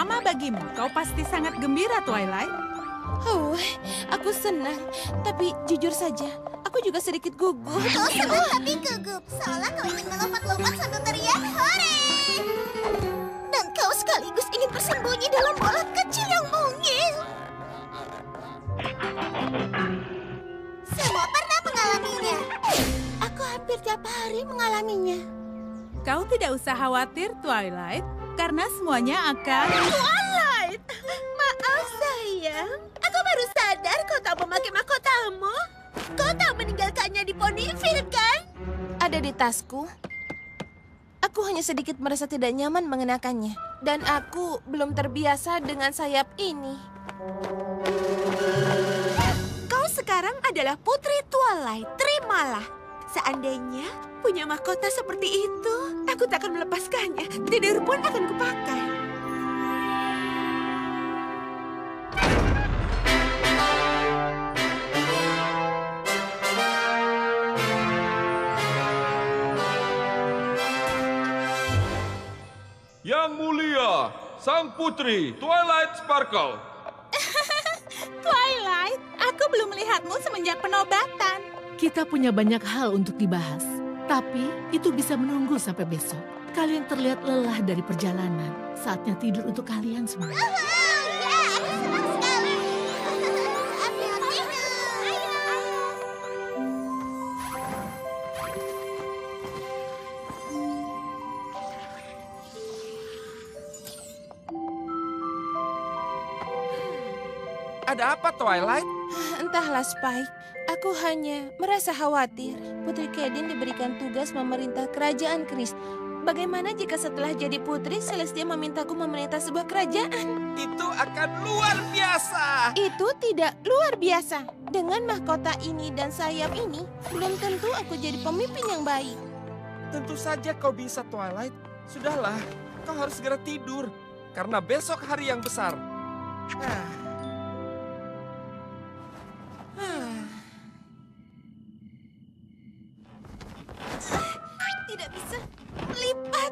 pertama bagimu. Kau pasti sangat gembira, Twilight. Oh, aku senang. Tapi jujur saja, aku juga sedikit gugup. Kau senang tapi gugup, seolah kau ingin melompat-lompat sambil teriak, hore! Dan kau sekaligus ingin bersembunyi dalam bola kecil yang mungil. Semua pernah mengalaminya. Aku hampir tiap hari mengalaminya. Kau tidak usah khawatir, Twilight, karena semuanya akan... Twilight! Maaf, sayang. Aku baru sadar kau tak memakai mahkotamu. Kau tak meninggalkannya di Ponyville, kan? Ada di tasku. Aku hanya sedikit merasa tidak nyaman mengenakannya. Dan aku belum terbiasa dengan sayap ini. Kau sekarang adalah Putri Twilight. Terimalah. Seandainya punya mahkota seperti itu, aku tak akan melepaskannya. Tidur pun akan kupakai. Yang mulia, Sang Putri Twilight Sparkle. Twilight, aku belum melihatmu semenjak penobatan. Kita punya banyak hal untuk dibahas, tapi itu bisa menunggu sampai besok. Kalian terlihat lelah dari perjalanan. Saatnya tidur untuk kalian semua. Ya, aku senang sekali. Saatnya tidur. Ada apa, Twilight? Entahlah, Spike. Aku hanya merasa khawatir. Putri Kedin diberikan tugas memerintah kerajaan Kris. Bagaimana jika setelah jadi putri, Celestia memintaku memerintah sebuah kerajaan? Itu akan luar biasa. Itu tidak luar biasa. Dengan mahkota ini dan sayap ini, belum tentu aku jadi pemimpin yang baik. Tentu saja kau bisa, Twilight. Sudahlah, kau harus segera tidur. Karena besok hari yang besar. Tidak bisa melipat.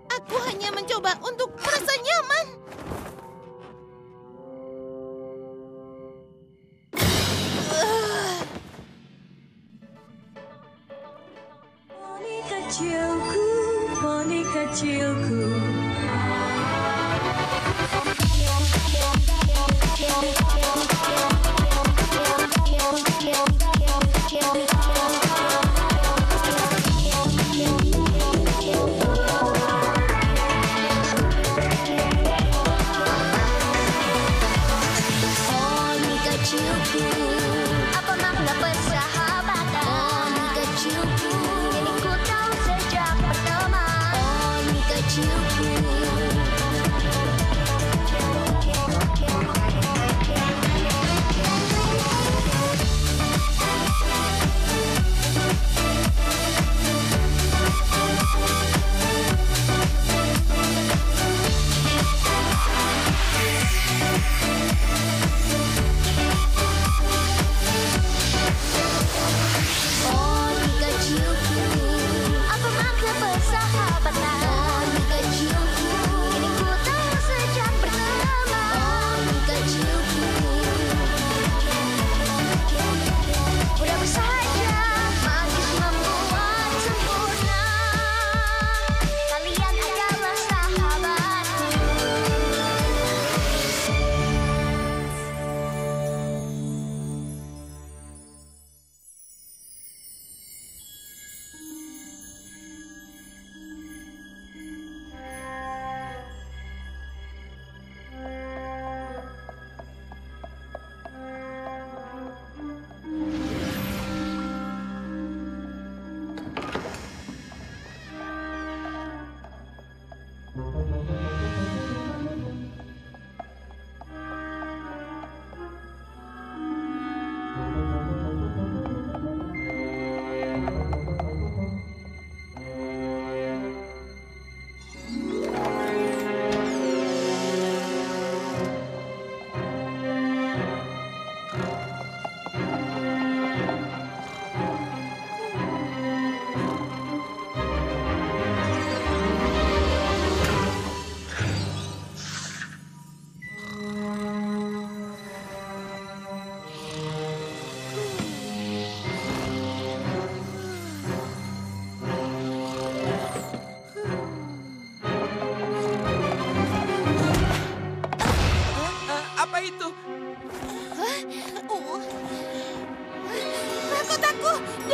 Aku hanya mencoba untuk merasa nyaman. Poni kecilku,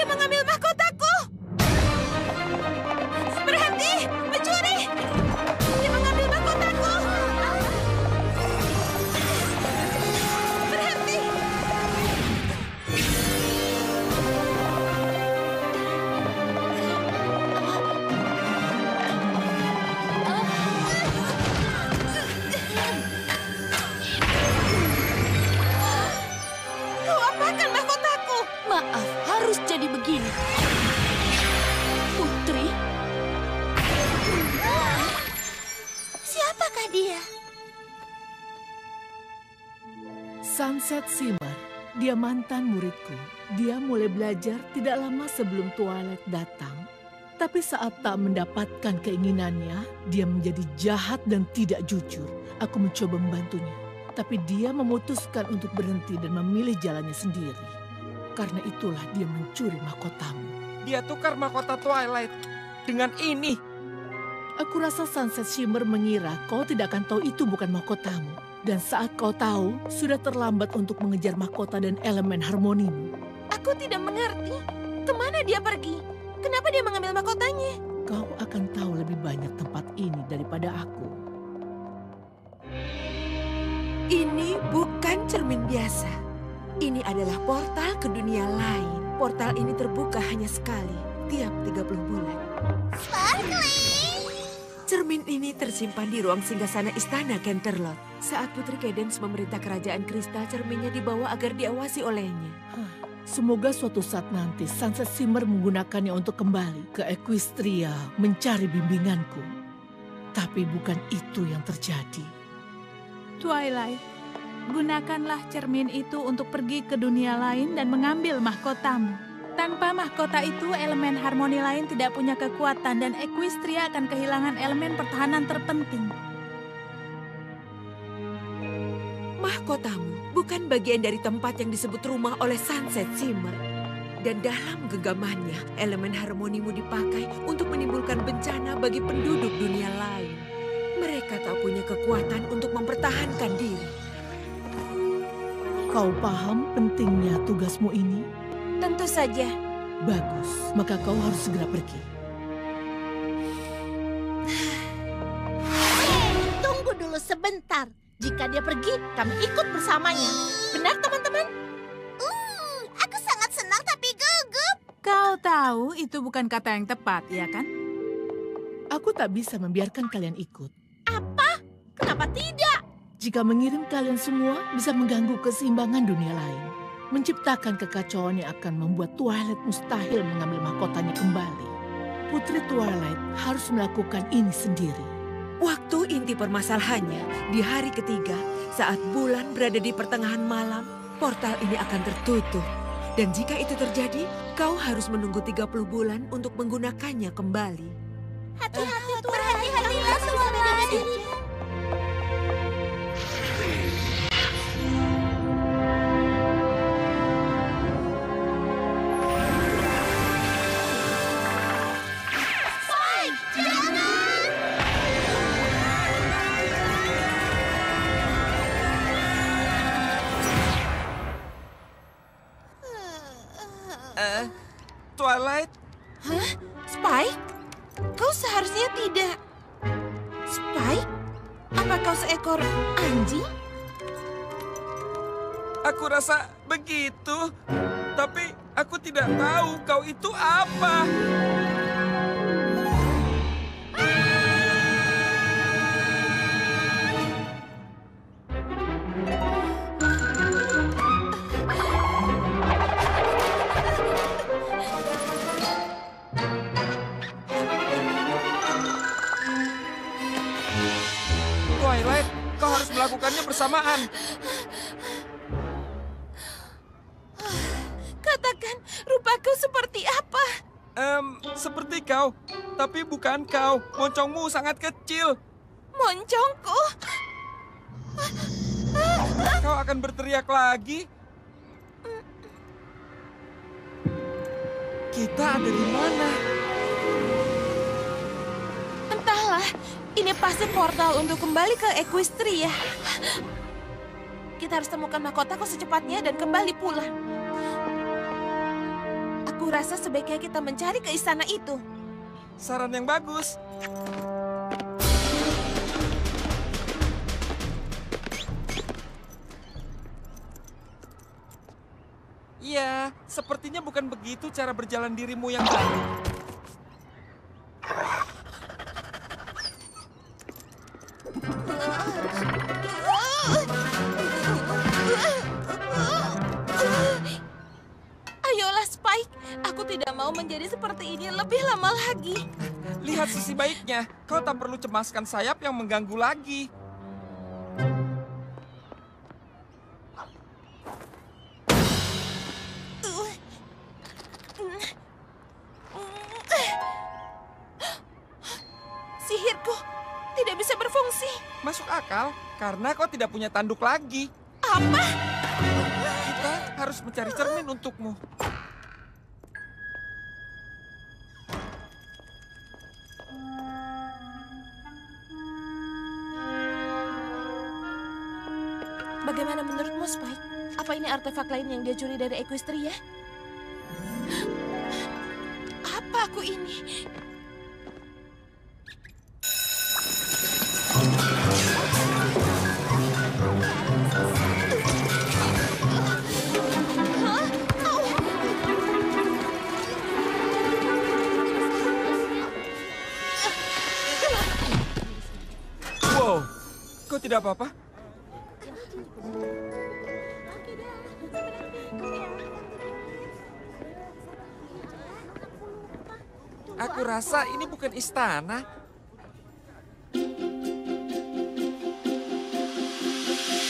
Dia mengambil mahkotaku! Berhenti! Pencuri! Dia mengambil mahkotaku! Berhenti! Kau apakan mahkotaku? Maaf, harus jadi begini. Putri, Siapakah dia? Sunset Shimmer, dia mantan muridku. Dia mulai belajar tidak lama sebelum Twilight datang. Tapi saat tak mendapatkan keinginannya, dia menjadi jahat dan tidak jujur. Aku mencoba membantunya. Tapi dia memutuskan untuk berhenti dan memilih jalannya sendiri. Karena itulah dia mencuri mahkotamu. Dia tukar mahkota Twilight dengan ini. Aku rasa Sunset Shimmer mengira kau tidak akan tahu itu bukan mahkotamu. Dan saat kau tahu, sudah terlambat untuk mengejar mahkota dan elemen harmonimu. Aku tidak mengerti. Kemana dia pergi? Kenapa dia mengambil mahkotanya? Kau akan tahu lebih banyak tempat ini daripada aku. Ini bukan cermin biasa. Ini adalah portal ke dunia lain. Portal ini terbuka hanya sekali, tiap 30 bulan. Cermin ini tersimpan di ruang singgasana istana Canterlot. Saat Putri Cadance memerintah kerajaan kristal, cerminnya dibawa agar diawasi olehnya. Semoga suatu saat nanti Sunset Shimmer menggunakannya untuk kembali ke Equestria mencari bimbinganku. Tapi bukan itu yang terjadi. Twilight, gunakanlah cermin itu untuk pergi ke dunia lain dan mengambil mahkotamu. Tanpa mahkota itu, elemen harmoni lain tidak punya kekuatan dan Equestria akan kehilangan elemen pertahanan terpenting. Mahkotamu bukan bagian dari tempat yang disebut rumah oleh Sunset Shimmer. Dan dalam genggamannya, elemen harmonimu dipakai untuk menimbulkan bencana bagi penduduk dunia lain. Mereka tak punya kekuatan untuk mempertahankan diri. Kau paham pentingnya tugasmu ini? Tentu saja. Bagus, maka kau harus segera pergi. tunggu dulu sebentar. Jika dia pergi, kami ikut bersamanya. Benar, teman-teman? Aku sangat senang tapi gugup. Kau tahu itu bukan kata yang tepat, ya kan? Aku tak bisa membiarkan kalian ikut. Kenapa tidak? Jika mengirim kalian semua bisa mengganggu keseimbangan dunia lain. Menciptakan kekacauan yang akan membuat Twilight mustahil mengambil mahkotanya kembali. Putri Twilight harus melakukan ini sendiri. Waktu inti permasalahannya, di hari ketiga, saat bulan berada di pertengahan malam, portal ini akan tertutup. Dan jika itu terjadi, kau harus menunggu 30 bulan untuk menggunakannya kembali. Hati-hati, berhati-hatilah semua menjaga diri. Twilight, Hah? Spike? Kau seharusnya tidak. Spike? Apa kau seekor anjing? aku rasa begitu. Tapi aku tidak tahu kau itu apa. Twilight, kau harus melakukannya bersamaan. Katakan, rupaku seperti apa? Seperti kau, tapi bukan kau. Moncongmu sangat kecil. Moncongku? Kau akan berteriak lagi. Kita ada di mana? Entahlah, ini pasti portal untuk kembali ke Equestria. Kita harus temukan mahkotaku secepatnya dan kembali pulang. Aku Aku rasa sebaiknya kita mencari ke istana itu. Saran yang bagus. Iya, sepertinya bukan begitu cara berjalan dirimu yang baru. Ayolah Spike, aku tidak mau menjadi seperti ini lebih lama lagi. Lihat sisi baiknya, kau tak perlu cemaskan sayap yang mengganggu lagi. Sihirku tidak bisa berfungsi. Masuk akal, karena kau tidak punya tanduk lagi. Apa? Kita harus mencari cermin untukmu. Bagaimana menurutmu, Spike? Apa ini artefak lain yang dia curi dari Equestria? Apa aku ini? Wow, kau tidak apa-apa? Aku rasa ini bukan istana.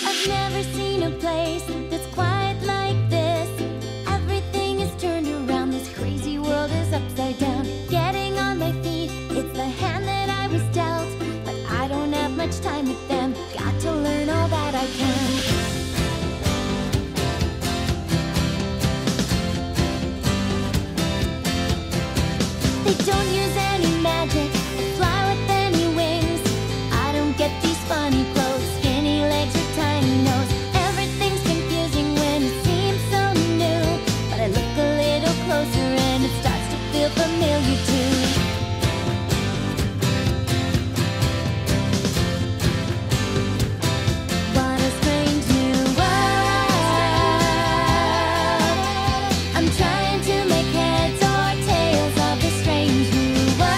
I've never seen a place that's quite like this. Everything is turned around, this crazy world is upside down. Getting on my feet, it's the hand that I was dealt. But I don't have much time with them, got to learn all that I can. They don't use any magic, they fly with any wings. I don't get these funny clothes, skinny legs or tiny nose. Everything's confusing when it seems so new. But I look a little closer and it starts to feel familiar too. What a strange new world. I'm trying to make heads or tails of this strange new world.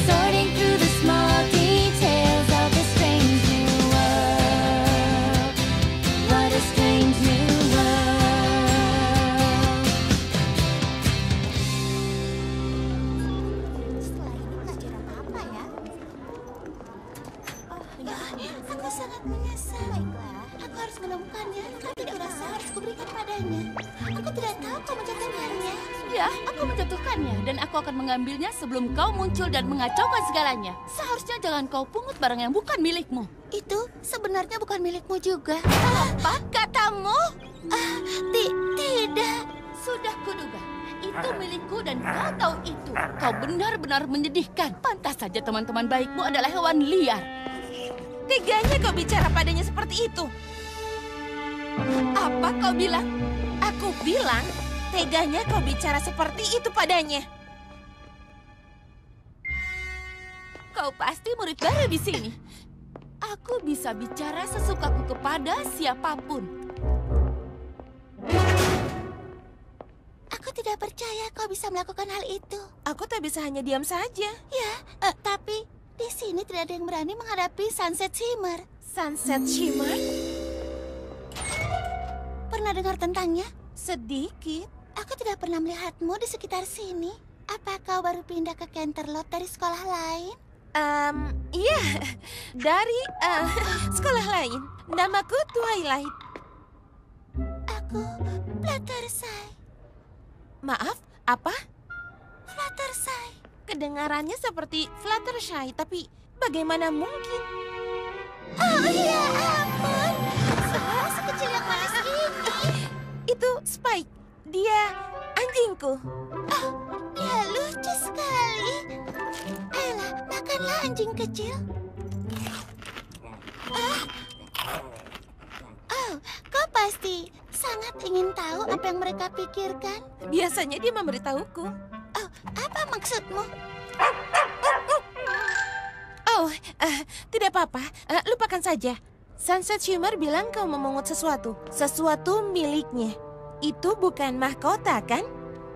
Sorting through the small details of this strange new world. What a strange new world. Setelah ini belajar apa ya? Aku sangat menyesal. Baiklah, aku harus menemukannya. Kau tidak merasa harus kuberikan padanya. Aku tidak tahu kau menjatuhkannya. Ya, aku menjatuhkannya dan aku akan mengambilnya sebelum kau muncul dan mengacaukan segalanya. Seharusnya jangan kau pungut barang yang bukan milikmu. Itu sebenarnya bukan milikmu juga. Apa katamu? Tidak. Sudah kuduga. Itu milikku dan kau tahu itu. Kau benar-benar menyedihkan. Pantas saja teman-teman baikmu adalah hewan liar. Teganya kau bicara padanya seperti itu. Apa kau bilang? Aku bilang, teganya kau bicara seperti itu padanya. Kau pasti murid baru di sini. Aku bisa bicara sesukaku kepada siapapun. Aku tidak percaya kau bisa melakukan hal itu. Aku tak bisa hanya diam saja. Ya, tapi di sini tidak ada yang berani menghadapi Sunset Shimmer. Sunset Shimmer? Pernah dengar tentangnya? Sedikit. Aku tidak pernah melihatmu di sekitar sini. Apa kau baru pindah ke Canterlot dari sekolah lain? Iya, dari sekolah lain. Namaku Twilight. Aku Fluttershy. Maaf, apa? Fluttershy. Kedengarannya seperti Fluttershy, tapi bagaimana mungkin? Oh ya ampun, suara sekecil yang manis ini. Itu Spike, dia anjingku. Oh, dia lucu sekali. Ayolah, makanlah anjing kecil. Oh, kau pasti sangat ingin tahu apa yang mereka pikirkan. Biasanya dia memberitahuku. Oh, apa maksudmu? Oh, tidak apa-apa. Lupakan saja. Sunset Shimmer bilang kau memungut sesuatu. Sesuatu miliknya. Itu bukan mahkota, kan?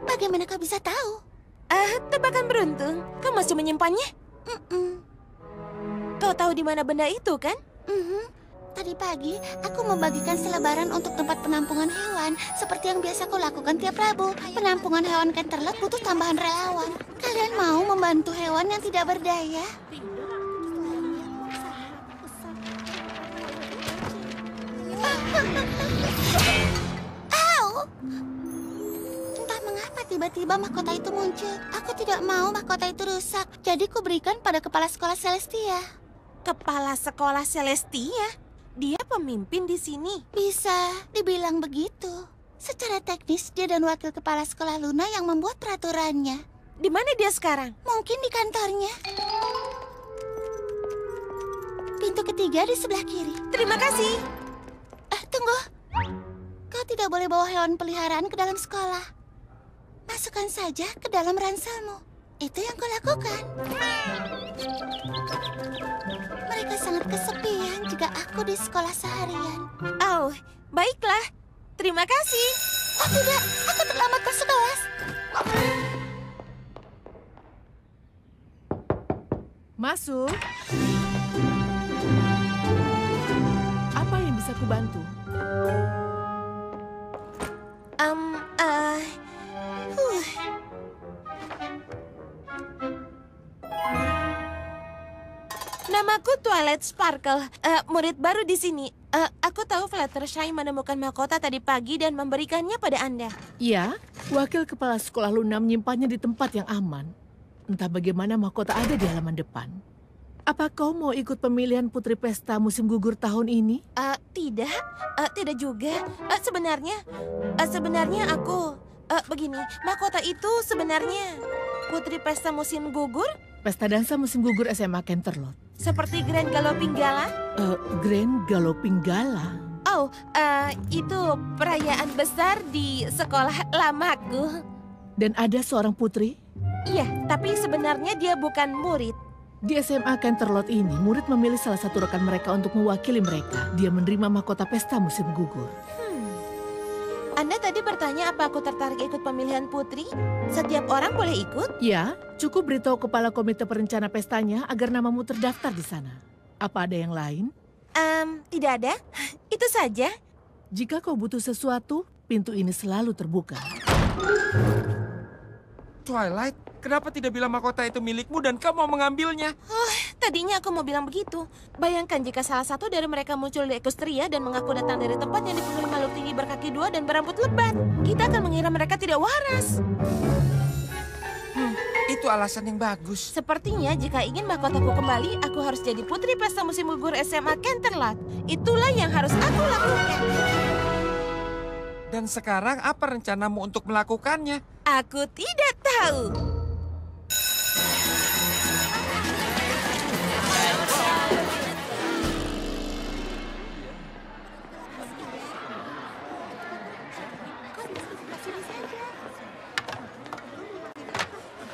Bagaimana kau bisa tahu? Tebakan beruntung. Kau masih menyimpannya? Kau tahu di mana benda itu, kan? Tadi pagi, aku membagikan selebaran untuk tempat penampungan hewan. Seperti yang biasa aku lakukan tiap Rabu. Penampungan hewan Canterlot butuh tambahan relawan. Kalian mau membantu hewan yang tidak berdaya? Au! Entah mengapa tiba-tiba mahkota itu muncul. Aku tidak mau mahkota itu rusak. Jadi kuberikan pada kepala sekolah Celestia. Kepala sekolah Celestia? Dia pemimpin di sini. Bisa dibilang begitu. Secara teknis, dia dan wakil kepala sekolah Luna yang membuat peraturannya. Di mana dia sekarang? Mungkin di kantornya. Pintu ketiga di sebelah kiri. Terima kasih. Tunggu. Kau tidak boleh bawa hewan peliharaan ke dalam sekolah. Masukkan saja ke dalam ranselmu. Itu yang kau lakukan. Mereka sangat kesepian jika aku di sekolah seharian. Oh, baiklah. Terima kasih. Oh tidak, aku terlambat masuk kelas. Masuk. Apa yang bisa kubantu? Namaku Twilight Sparkle, murid baru di sini. Aku tahu Fluttershy menemukan mahkota tadi pagi dan memberikannya pada Anda. Ya, wakil kepala sekolah Luna menyimpannya di tempat yang aman. Entah bagaimana mahkota ada di halaman depan. Apa kau mau ikut pemilihan Putri Pesta musim gugur tahun ini? Tidak juga. Sebenarnya aku... begini, mahkota itu sebenarnya Putri Pesta musim gugur? Pesta dansa musim gugur SMA Canterlot. Seperti Grand Galloping Gala? Grand Galloping Gala? Oh, itu perayaan besar di sekolah lamaku. Dan ada seorang putri? Iya, tapi sebenarnya dia bukan murid. Di SMA Canterlot ini, murid memilih salah satu rekan mereka untuk mewakili mereka. Dia menerima mahkota pesta musim gugur. Anda tadi bertanya apa aku tertarik ikut pemilihan putri? Setiap orang boleh ikut? Ya, cukup beritahu kepala komite perencana pestanya agar namamu terdaftar di sana. Apa ada yang lain? Tidak ada. Itu saja. Jika kau butuh sesuatu, pintu ini selalu terbuka. Twilight, kenapa tidak bilang mahkota itu milikmu dan kau mau mengambilnya? Tadinya aku mau bilang begitu. Bayangkan jika salah satu dari mereka muncul di Equestria dan mengaku datang dari tempat yang dipenuhi makhluk tinggi berkaki dua dan berambut lebat. Kita akan mengira mereka tidak waras. Itu alasan yang bagus. Sepertinya jika ingin mahkotaku kembali, aku harus jadi putri pesta musim gugur SMA Canterlot. Itulah yang harus aku lakukan. Dan sekarang apa rencanamu untuk melakukannya? Aku tidak tahu.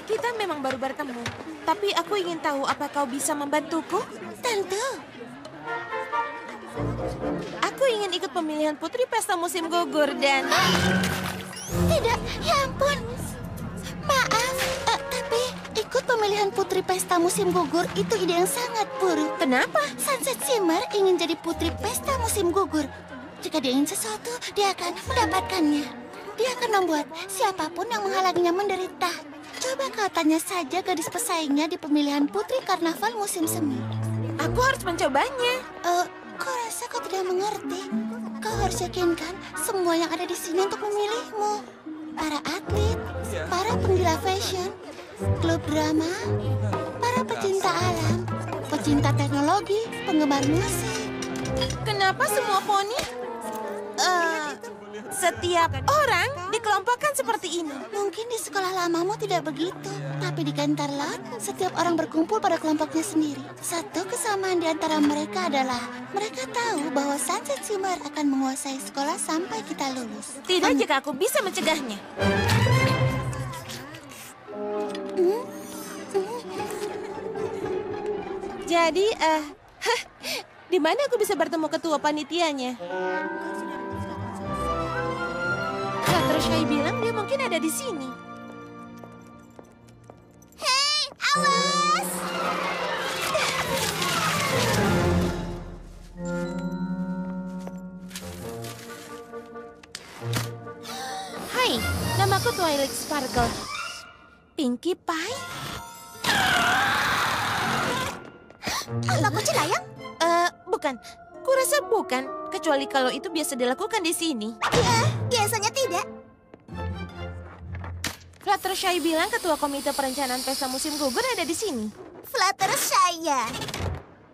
Kita memang baru bertemu, tapi aku ingin tahu apa kau bisa membantuku? Tentu. Aku ingin ikut pemilihan putri pesta musim gugur dan... Tidak, ya ampun. Maaf, tapi ikut pemilihan putri pesta musim gugur itu ide yang sangat buruk. Kenapa? Sunset Shimmer ingin jadi putri pesta musim gugur. Jika dia ingin sesuatu, dia akan mendapatkannya. Dia akan membuat siapapun yang menghalanginya menderita. Coba kau tanya saja gadis pesaingnya di pemilihan putri karnaval musim semi. Aku harus mencobanya. Kau rasa kau tidak mengerti? Kau harus yakinkan semua yang ada di sini untuk memilihmu. Para atlet, para penggila fashion, klub drama, para pecinta alam, pecinta teknologi, penggemar musik. Kenapa semua poni? Setiap orang dikelompokkan seperti ini. Mungkin di sekolah lamamu tidak begitu, Tapi di Canterlot, setiap orang berkumpul pada kelompoknya sendiri. Satu kesamaan di antara mereka adalah mereka tahu bahwa Sunset Shimmer akan menguasai sekolah sampai kita lulus. Tidak jika aku bisa mencegahnya. Jadi, di mana aku bisa bertemu ketua panitianya? Fluttershy bilang dia mungkin ada di sini. Hei, awas! Hai, namaku Twilight Sparkle. Pinkie Pie? Apa Cenayang? Bukan. Kurasa bukan, kecuali kalau itu biasa dilakukan di sini. Ya, biasanya tidak. Fluttershy bilang ketua komite perencanaan pesta musim gugur ada di sini. Fluttershy ya.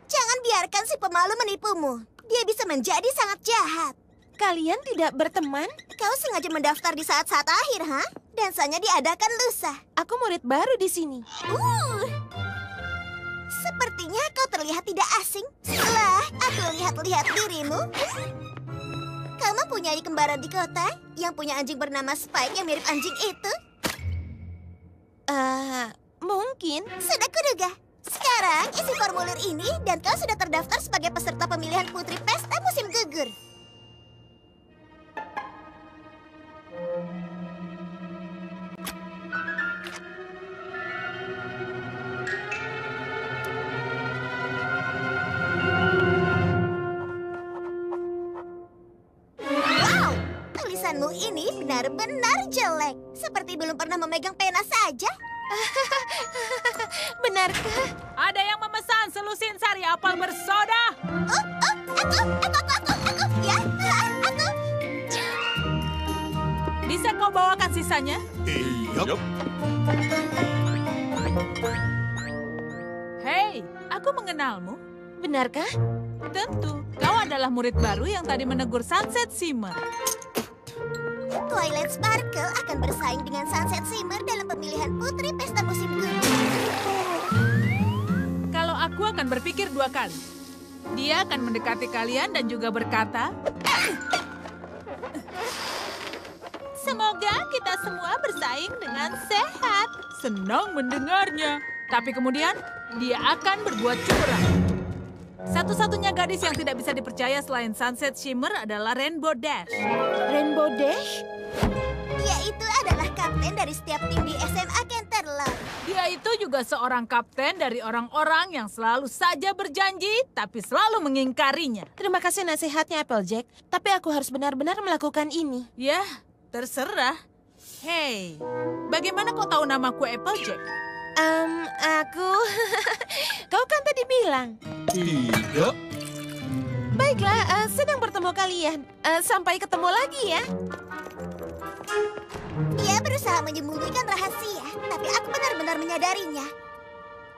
Jangan biarkan si pemalu menipumu. Dia bisa menjadi sangat jahat. Kalian tidak berteman? Kau sengaja mendaftar di saat-saat akhir, ha? Dansanya diadakan lusa. Aku murid baru di sini. Sepertinya kau terlihat tidak asing setelah aku lihat-lihat dirimu. Kau mempunyai kembaran di kota yang punya anjing bernama Spike yang mirip anjing itu? Mungkin. Sudah kuduga. Sekarang isi formulir ini dan kau sudah terdaftar sebagai peserta pemilihan putri pesta musim gugur. Wow, tulisanmu ini benar-benar jelek. Seperti belum pernah memegang pena saja. Benarkah? Ada yang memesan selusin sari apel bersoda. Aku, ya, aku. Bisa kau bawakan sisanya? Yup. Hei, aku mengenalmu. Benarkah? Tentu, kau adalah murid baru yang tadi menegur Sunset Shimmer. Twilight Sparkle akan bersaing dengan Sunset Shimmer dalam pemilihan putri pesta musim gugur. Kalau aku akan berpikir dua kali. Dia akan mendekati kalian dan juga berkata, semoga kita semua bersaing dengan sehat. Senang mendengarnya. Tapi kemudian, dia akan berbuat curang. Satu-satunya gadis yang tidak bisa dipercaya selain Sunset Shimmer adalah Rainbow Dash. Rainbow Dash? Dia itu adalah kapten dari setiap tim di SMA Canterlot. Dia itu juga seorang kapten dari orang-orang yang selalu saja berjanji, tapi selalu mengingkarinya. Terima kasih nasihatnya, Applejack. Tapi aku harus benar-benar melakukan ini. Ya, terserah. Hei, bagaimana kau tahu namaku Applejack? Aku... Kau kan tadi bilang. Tidak. Baiklah, senang bertemu kalian. Sampai ketemu lagi ya. Dia berusaha menyembunyikan rahasia, tapi aku benar-benar menyadarinya.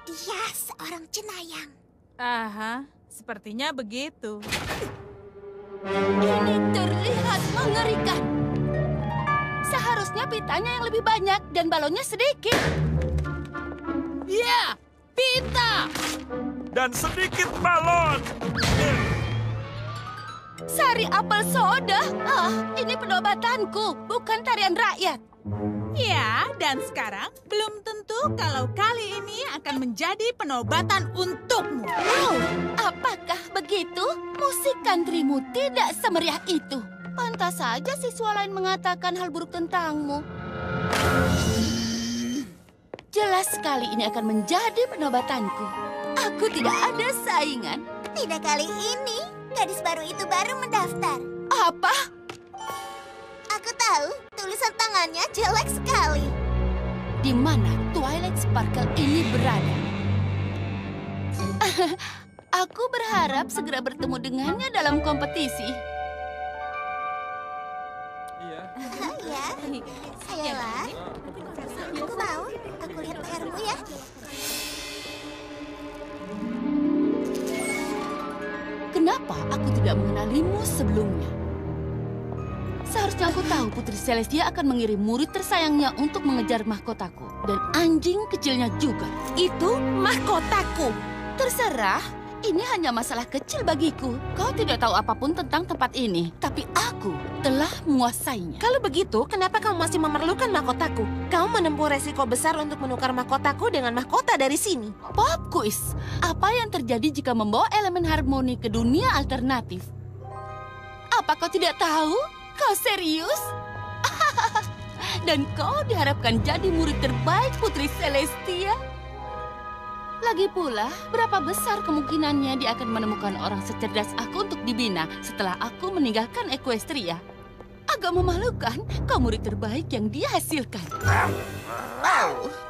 Dia seorang cenayang. Aha, sepertinya begitu. Ini terlihat mengerikan. Seharusnya pitanya yang lebih banyak dan balonnya sedikit. Ya, pita! Dan sedikit balon. Sari apel soda? Ini penobatanku, bukan tarian rakyat. Ya, dan sekarang belum tentu kalau kali ini akan menjadi penobatan untukmu. Oh, apakah begitu? Musik countrymu tidak semeriah itu. Pantas saja siswa lain mengatakan hal buruk tentangmu. Jelas sekali ini akan menjadi penobatanku. Aku tidak ada saingan. Tidak kali ini, gadis baru itu baru mendaftar. Apa? Aku tahu, tulisan tangannya jelek sekali. Di mana Twilight Sparkle ini berada? Aku berharap segera bertemu dengannya dalam kompetisi. Iya. Ya, ayolah. Aku mau, aku lihat PR-mu ya. Kenapa aku tidak mengenalimu sebelumnya? Seharusnya aku tahu Putri Celestia akan mengirim murid tersayangnya untuk mengejar mahkotaku. Dan anjing kecilnya juga. Itu mahkotaku. Terserah, ini hanya masalah kecil bagiku. Kau tidak tahu apapun tentang tempat ini, tapi aku telah menguasainya. Kalau begitu, kenapa kamu masih memerlukan mahkotaku? Kamu menempuh resiko besar untuk menukar mahkotaku dengan mahkota dari sini. Pop quiz, apa yang terjadi jika membawa elemen harmoni ke dunia alternatif? Apa kau tidak tahu? Kau serius? Dan kau diharapkan jadi murid terbaik Putri Celestia? Lagi pula, berapa besar kemungkinannya dia akan menemukan orang secerdas aku untuk dibina setelah aku meninggalkan Equestria? Agak memalukan, kau murid terbaik yang dia hasilkan.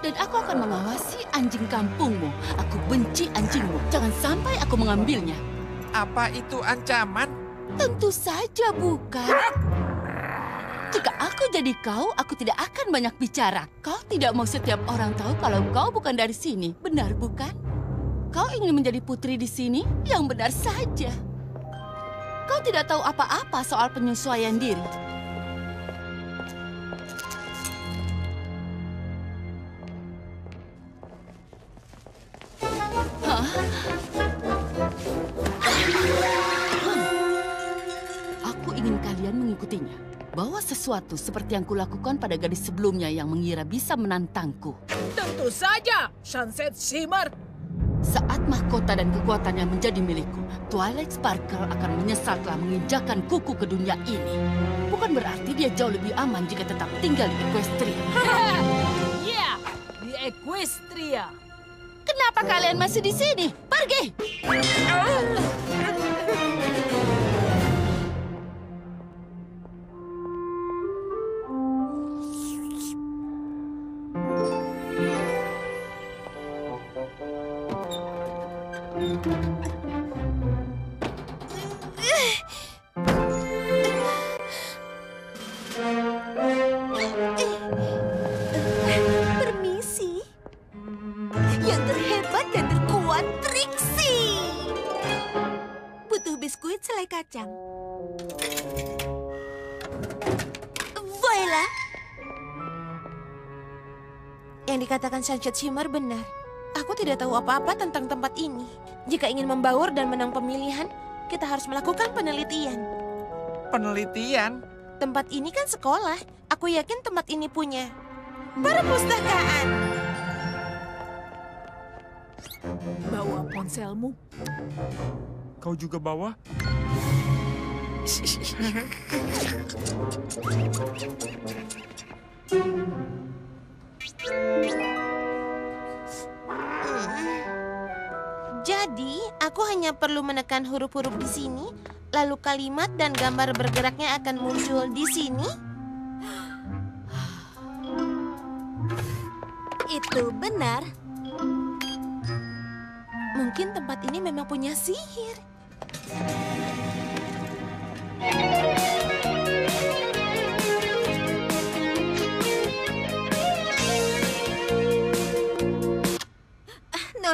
Dan aku akan mengawasi anjing kampungmu. Aku benci anjingmu. Jangan sampai aku mengambilnya. Apa itu ancaman? Tentu saja bukan. Jika aku jadi kau, aku tidak akan banyak bicara. Kau tidak mau setiap orang tahu kalau kau bukan dari sini. Benar bukan? Kau ingin menjadi putri di sini? Yang benar saja. Kau tidak tahu apa-apa soal penyesuaian diri. Aku ingin kalian mengikutinya. Bawa sesuatu seperti yang kulakukan pada gadis sebelumnya yang mengira bisa menantangku. Tentu saja, Sunset Shimmer. Saat mahkota dan kekuatannya menjadi milikku, Twilight Sparkle akan menyesal telah menginjakan kuku ke dunia ini. Bukan berarti dia jauh lebih aman jika tetap tinggal di Equestria. Ya, di Equestria. Kenapa kalian masih di sini? Pergi! Permisi. Yang terhebat dan terkuat, Trixie. Butuh biskuit selai kacang. Voila. Yang dikatakan Sunset Shimmer benar. Aku tidak tahu apa-apa tentang tempat ini. Jika ingin membaur dan menang pemilihan, kita harus melakukan penelitian. Penelitian? Tempat ini kan sekolah. Aku yakin tempat ini punya perpustakaan. Bawa ponselmu. Kau juga bawa? Jadi, aku hanya perlu menekan huruf-huruf di sini, lalu kalimat dan gambar bergeraknya akan muncul di sini. Itu benar. Mungkin tempat ini memang punya sihir.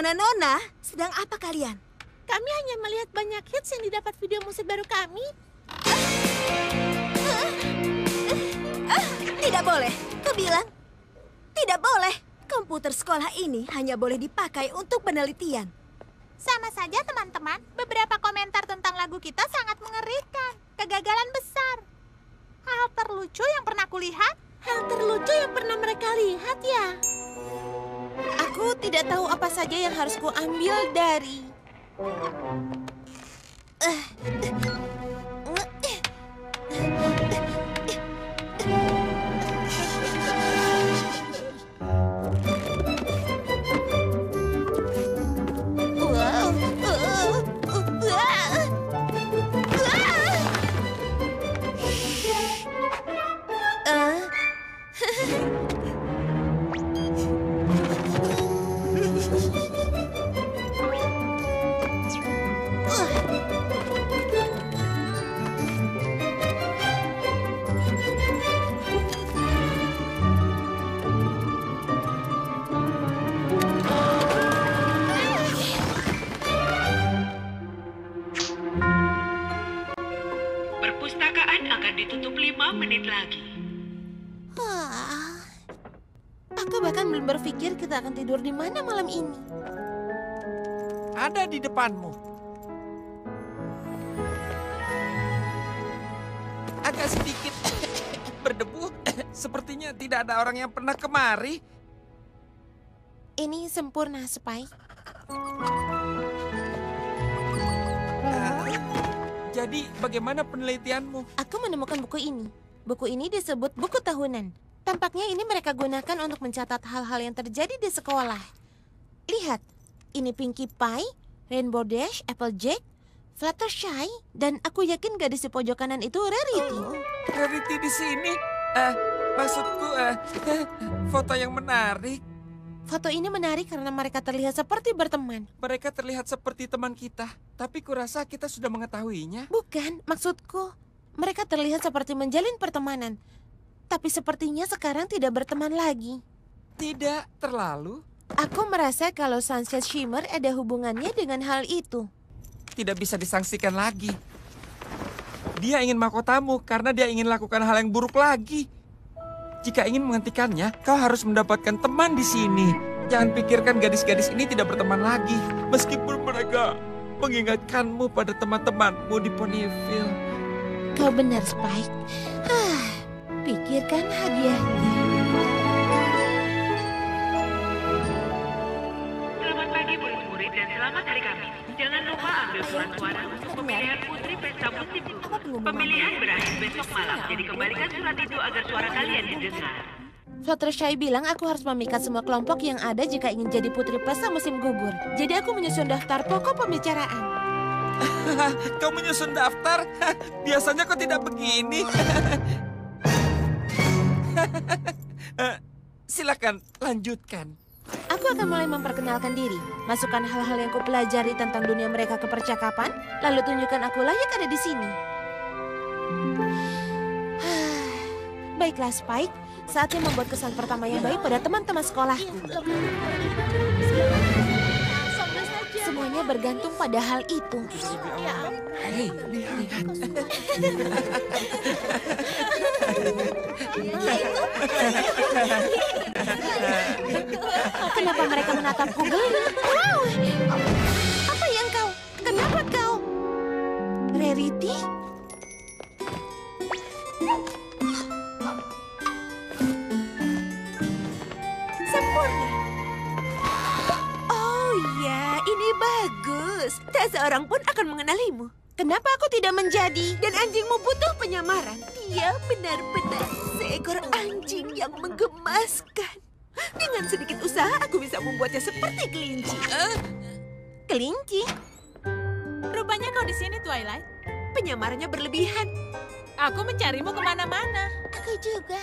Nona, sedang apa kalian? Kami hanya melihat banyak hits yang didapat video musik baru kami. Tidak boleh, kau bilang. Tidak boleh. Komputer sekolah ini hanya boleh dipakai untuk penelitian. Sama saja teman-teman, beberapa komentar tentang lagu kita sangat mengerikan. Kegagalan besar. Hal terlucu yang pernah kulihat? Hal terlucu yang pernah mereka lihat ya? Aku tidak tahu apa saja yang harus kuambil dari... 5 menit lagi. Aku bahkan belum berpikir kita akan tidur di mana malam ini. Ada di depanmu. Agak sedikit berdebu. Sepertinya tidak ada orang yang pernah kemari. Ini sempurna, Spike. Jadi bagaimana penelitianmu? Aku menemukan buku ini. Buku ini disebut buku tahunan. Tampaknya ini mereka gunakan untuk mencatat hal-hal yang terjadi di sekolah. Lihat, ini Pinkie Pie, Rainbow Dash, Applejack, Fluttershy, dan aku yakin gadis di pojok kanan itu Rarity. Rarity di sini? Maksudku, foto yang menarik. Foto ini menarik karena mereka terlihat seperti berteman. Mereka terlihat seperti teman kita, tapi kurasa kita sudah mengetahuinya. Bukan, maksudku. Mereka terlihat seperti menjalin pertemanan. Tapi sepertinya sekarang tidak berteman lagi. Tidak terlalu. Aku merasa kalau Sunset Shimmer ada hubungannya dengan hal itu. Tidak bisa disangsikan lagi. Dia ingin mahkotamu karena dia ingin lakukan hal yang buruk lagi. Jika ingin menghentikannya, kau harus mendapatkan teman di sini. Jangan pikirkan gadis-gadis ini tidak berteman lagi. Meskipun mereka mengingatkanmu pada teman-temanmu di Ponyville. Kau benar, Spike. Pikirkan hadiahnya. Selamat pagi murid-murid dan selamat hari Kamis. Jangan lupa ambil surat suara untuk pemilihan putri pesta musik. Pemilihan berakhir besok malam, jadi kembalikan surat itu agar suara kalian didengar. Fluttershy bilang aku harus memikat semua kelompok yang ada jika ingin jadi putri pesta musim gugur. Jadi aku menyusun daftar pokok pembicaraan. Kau menyusun daftar? Biasanya kau tidak begini. Silakan, lanjutkan. Aku akan mulai memperkenalkan diri. Masukkan hal-hal yang kupelajari tentang dunia mereka ke percakapan, lalu tunjukkan aku layak ada di sini. Baiklah, Spike. Saatnya membuat kesan pertama yang baik pada teman-teman sekolahku. Semuanya bergantung pada hal itu. Hei, lihat. Kenapa mereka menatapku geli? Wow! Apa yang kau? Kenapa kau? Rarity? Sempurna. Oh ya, ini bagus. Tak seorang pun akan mengenalimu. Kenapa aku tidak menjadi? Dan anjingmu butuh penyamaran. Dia benar-benar seekor anjing yang menggemaskan. Dengan sedikit usaha, aku bisa membuatnya seperti kelinci. Kelinci? Rupanya kau di sini, Twilight. Penyamarannya berlebihan. Aku mencarimu kemana-mana. Aku juga.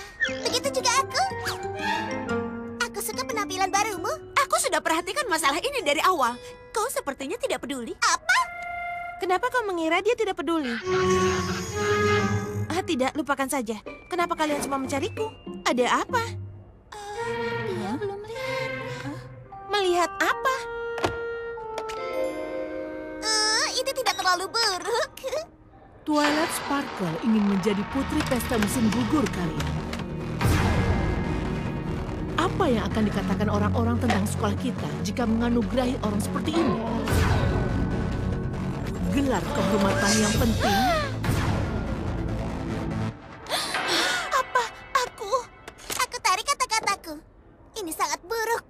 Begitu juga aku. Aku suka penampilan barumu. Aku sudah perhatikan masalah ini dari awal. Kau sepertinya tidak peduli. Apa? Kenapa kau mengira dia tidak peduli? Tidak, lupakan saja. Kenapa kalian semua mencariku? Ada apa? Dia belum lihat. Melihat apa? Itu tidak terlalu buruk. Twilight Sparkle ingin menjadi putri pesta musim gugur kali ini. Apa yang akan dikatakan orang-orang tentang sekolah kita jika menganugerahi orang seperti ini? Gelar kehormatan yang penting. Apa? Aku tarik kata-kataku. Ini sangat buruk.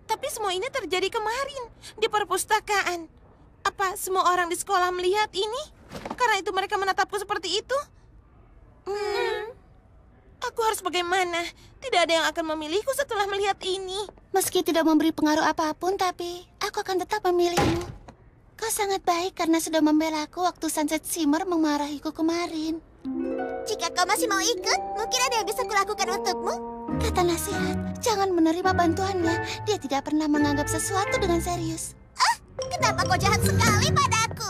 Tapi semua ini terjadi kemarin di perpustakaan. Apa semua orang di sekolah melihat ini? Karena itu mereka menatapku seperti itu? Aku harus bagaimana? Tidak ada yang akan memilihku setelah melihat ini. Meski tidak memberi pengaruh apapun, tapi aku akan tetap memilihmu. Kau sangat baik karena sudah membela aku waktu Sunset Shimmer memarahiku kemarin. Jika kau masih mau ikut, mungkin ada yang bisa kulakukan untukmu. Kata nasihat, jangan menerima bantuannya. Dia tidak pernah menganggap sesuatu dengan serius. Kenapa kau jahat sekali padaku?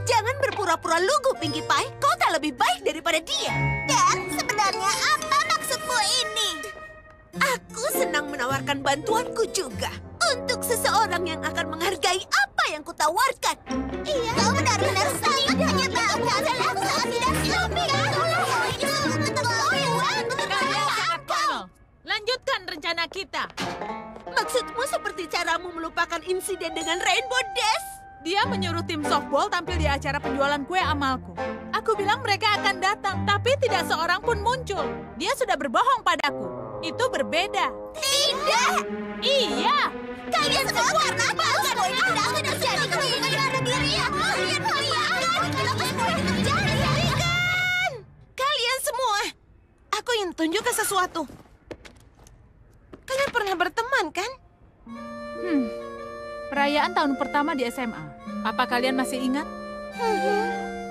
Jangan berpura-pura lugu, Pinkie Pie. Kau tak lebih baik daripada dia. Dan sebenarnya apa maksudmu ini? Aku senang menawarkan bantuanku juga. Untuk seseorang yang akan menghargai apa yang kutawarkan. Iya, kau benar-benar sangat hanya tahu. Aku tidak suka. seperti caramu melupakan insiden dengan Rainbow Dash. Dia menyuruh tim softball tampil di acara penjualan kue amalku. Aku bilang mereka akan datang, tapi tidak seorang pun muncul. Dia sudah berbohong padaku. Itu berbeda. Tidak! Iya! Kalian semua karena apa? Semua ini tidak akan terjadi kalau bukan karena diri aku. Kenapa semua ini terjadi? Kalian semua, aku ingin tunjukkan sesuatu. Kalian pernah berteman, kan? Perayaan tahun pertama di SMA. Apa kalian masih ingat?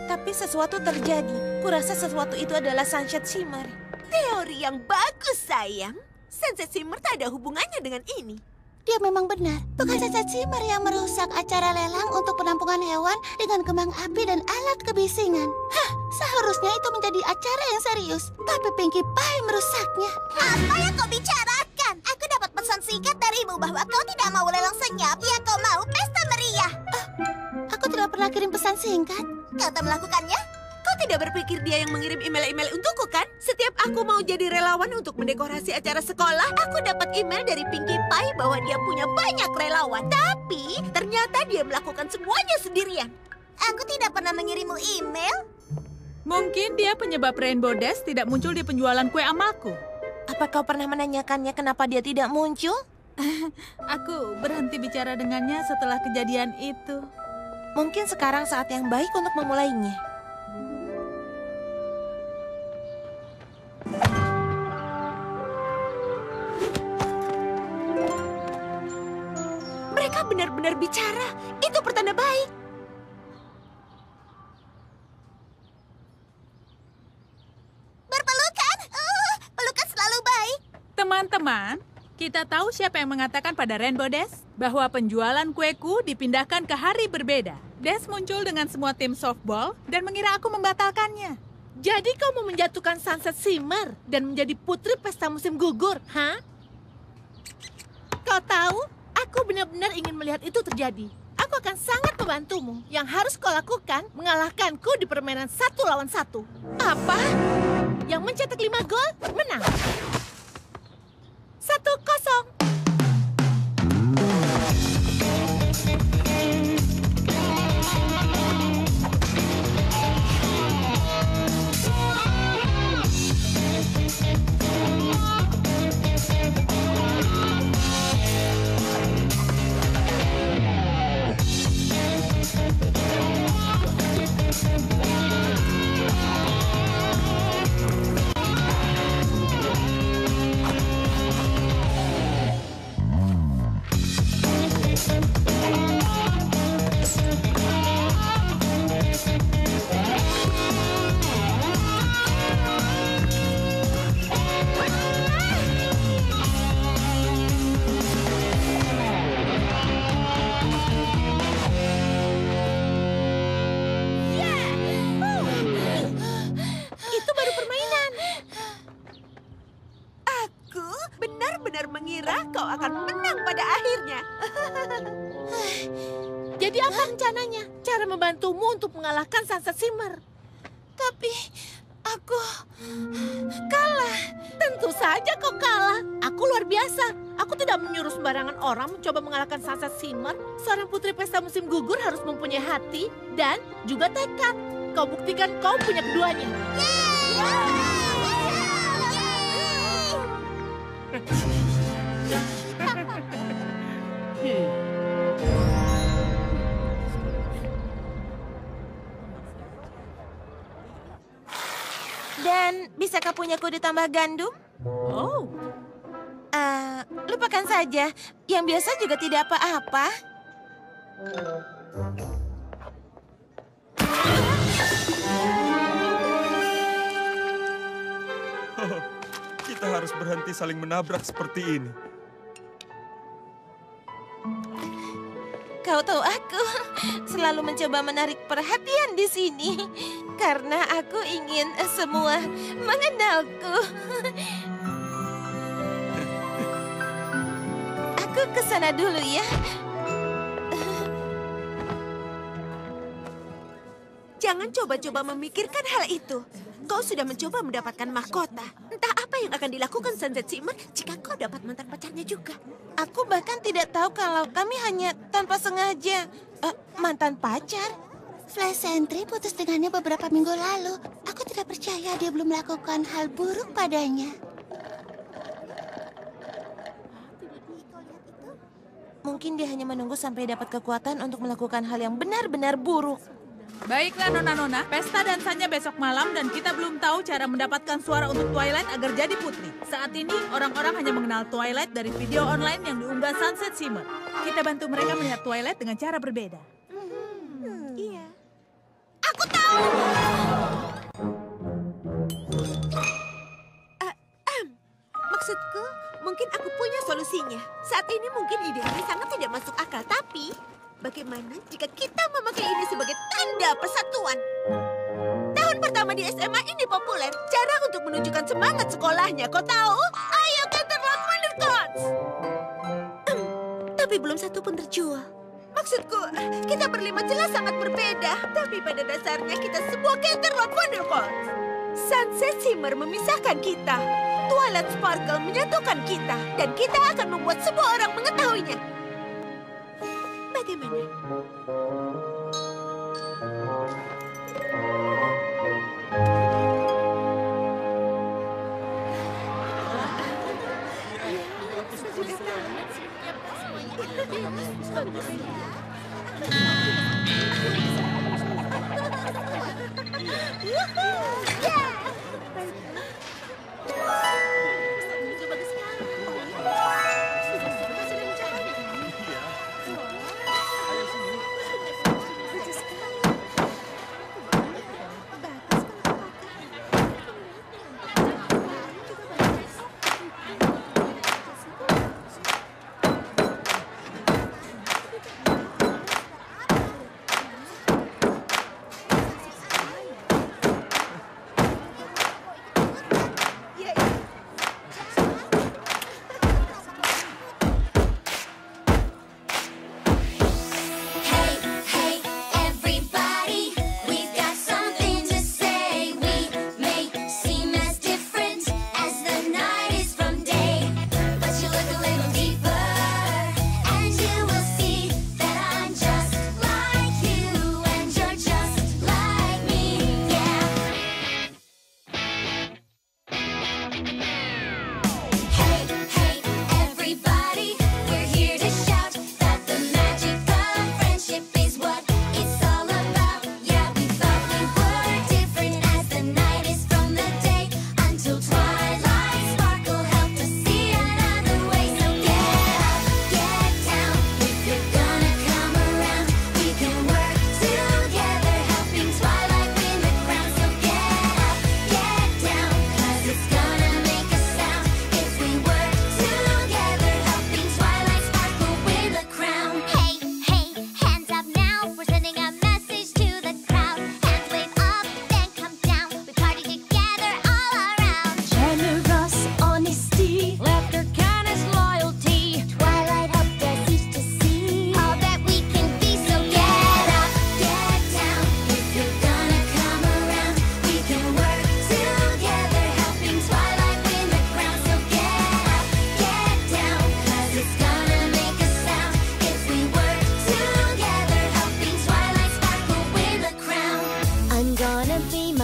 Tapi sesuatu terjadi. Kurasa sesuatu itu adalah Sunset Shimmer. Teori yang bagus, sayang. Sunset Shimmer tak ada hubungannya dengan ini. Dia memang benar. Bukan Sunset Shimmer yang merusak acara lelang untuk penampungan hewan dengan kembang api dan alat kebisingan. Seharusnya itu menjadi acara yang serius. Tapi Pinkie Pie merusaknya. Apa yang kau bicarakan? Aku dapat pesan singkat darimu bahwa kau tidak mau lelang senyap. Ya, kau mau pesta meriah. Aku tidak pernah kirim pesan singkat. Kau tak melakukannya? Kau tidak berpikir dia yang mengirim email-email untukku, kan? Setiap aku mau jadi relawan untuk mendekorasi acara sekolah, aku dapat email dari Pinkie Pie bahwa dia punya banyak relawan. Tapi ternyata dia melakukan semuanya sendirian. Aku tidak pernah mengirimu email. Mungkin dia penyebab Rainbow Dash tidak muncul di penjualan kue amalku. Apa kau pernah menanyakannya kenapa dia tidak muncul? Aku berhenti bicara dengannya setelah kejadian itu. Mungkin sekarang saat yang baik untuk memulainya. Mereka benar-benar bicara. Itu pertanda baik. Berpelukan? Pelukan selalu baik. Teman-teman, kita tahu siapa yang mengatakan pada Rainbow Dash bahwa penjualan kueku dipindahkan ke hari berbeda. Dash muncul dengan semua tim softball dan mengira aku membatalkannya. Jadi kau mau menjatuhkan Sunset Shimmer dan menjadi putri pesta musim gugur, ha? Kau tahu, aku benar-benar ingin melihat itu terjadi. Aku akan sangat membantumu. Yang harus kau lakukan, mengalahkanku di permainan 1 lawan 1. Apa? Yang mencetak 5 gol, menang. 1-0. mengira kau akan menang pada akhirnya. Jadi apa rencananya? Cara membantumu untuk mengalahkan Sunset Shimmer? Tapi aku kalah. Tentu saja kau kalah. Aku luar biasa. Aku tidak menyuruh sembarangan orang mencoba mengalahkan Sunset Shimmer. Seorang putri pesta musim gugur harus mempunyai hati dan juga tekad. Kau buktikan kau punya keduanya. Dan bisakah punyaku ditambah gandum? Oh. Lupakan saja. Yang biasa juga tidak apa-apa. Kita harus berhenti saling menabrak seperti ini. Kau tahu aku selalu mencoba menarik perhatian di sini. Karena aku ingin semua mengenalku. Aku ke sana dulu ya. Jangan coba-coba memikirkan hal itu. Kau sudah mencoba mendapatkan mahkota. Entah apa yang akan dilakukan Sunset Shimmer jika kau dapat mantan pacarnya juga. Aku bahkan tidak tahu kalau kami hanya tanpa sengaja mantan pacar. Flash Sentry putus dengannya beberapa minggu lalu. Aku tidak percaya dia belum melakukan hal buruk padanya. Mungkin dia hanya menunggu sampai dapat kekuatan untuk melakukan hal yang benar-benar buruk. Baiklah Nona-Nona, pesta dansanya besok malam dan kita belum tahu cara mendapatkan suara untuk Twilight agar jadi putri. Saat ini orang-orang hanya mengenal Twilight dari video online yang diunggah Sunset Shimmer. Kita bantu mereka melihat Twilight dengan cara berbeda. Iya. Aku tahu! Maksudku, mungkin aku punya solusinya. Saat ini mungkin ide ini sangat tidak masuk akal, tapi bagaimana jika kita memakai ini sebagai tanda persatuan? Tahun pertama di SMA ini populer. Cara untuk menunjukkan semangat sekolahnya, kau tahu? Ayo Canterlot Wondercoats! Tapi belum satu pun terjual. Maksudku, kita berlima jelas sangat berbeda. Tapi pada dasarnya kita semua Canterlot Wondercoats. Sunset Shimmer memisahkan kita. Twilight Sparkle menyatukan kita. Dan kita akan membuat semua orang mengetahuinya. Bagaimana?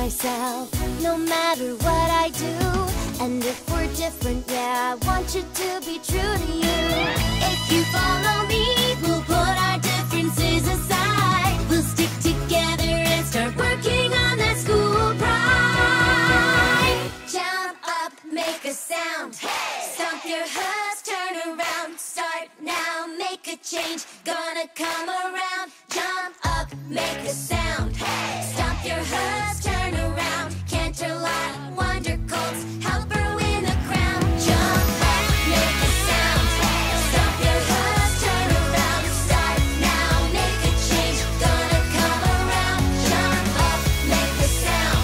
myself, no matter what I do. And if we're different, yeah, I want you to be true to you. If you follow me, we'll put our differences aside. We'll stick together and start working on that school pride. Jump up, make a sound. Stomp your hooves, turn around. Start now, make a change. Gonna come around. Jump up, make a sound. Stomp your hooves, turn around. Canterlot, Wonder Colts, help her win the crown. Jump up, make a sound. Stomp your hooves, turn around. Start now, make a change. Gonna come around. Jump up, make a sound.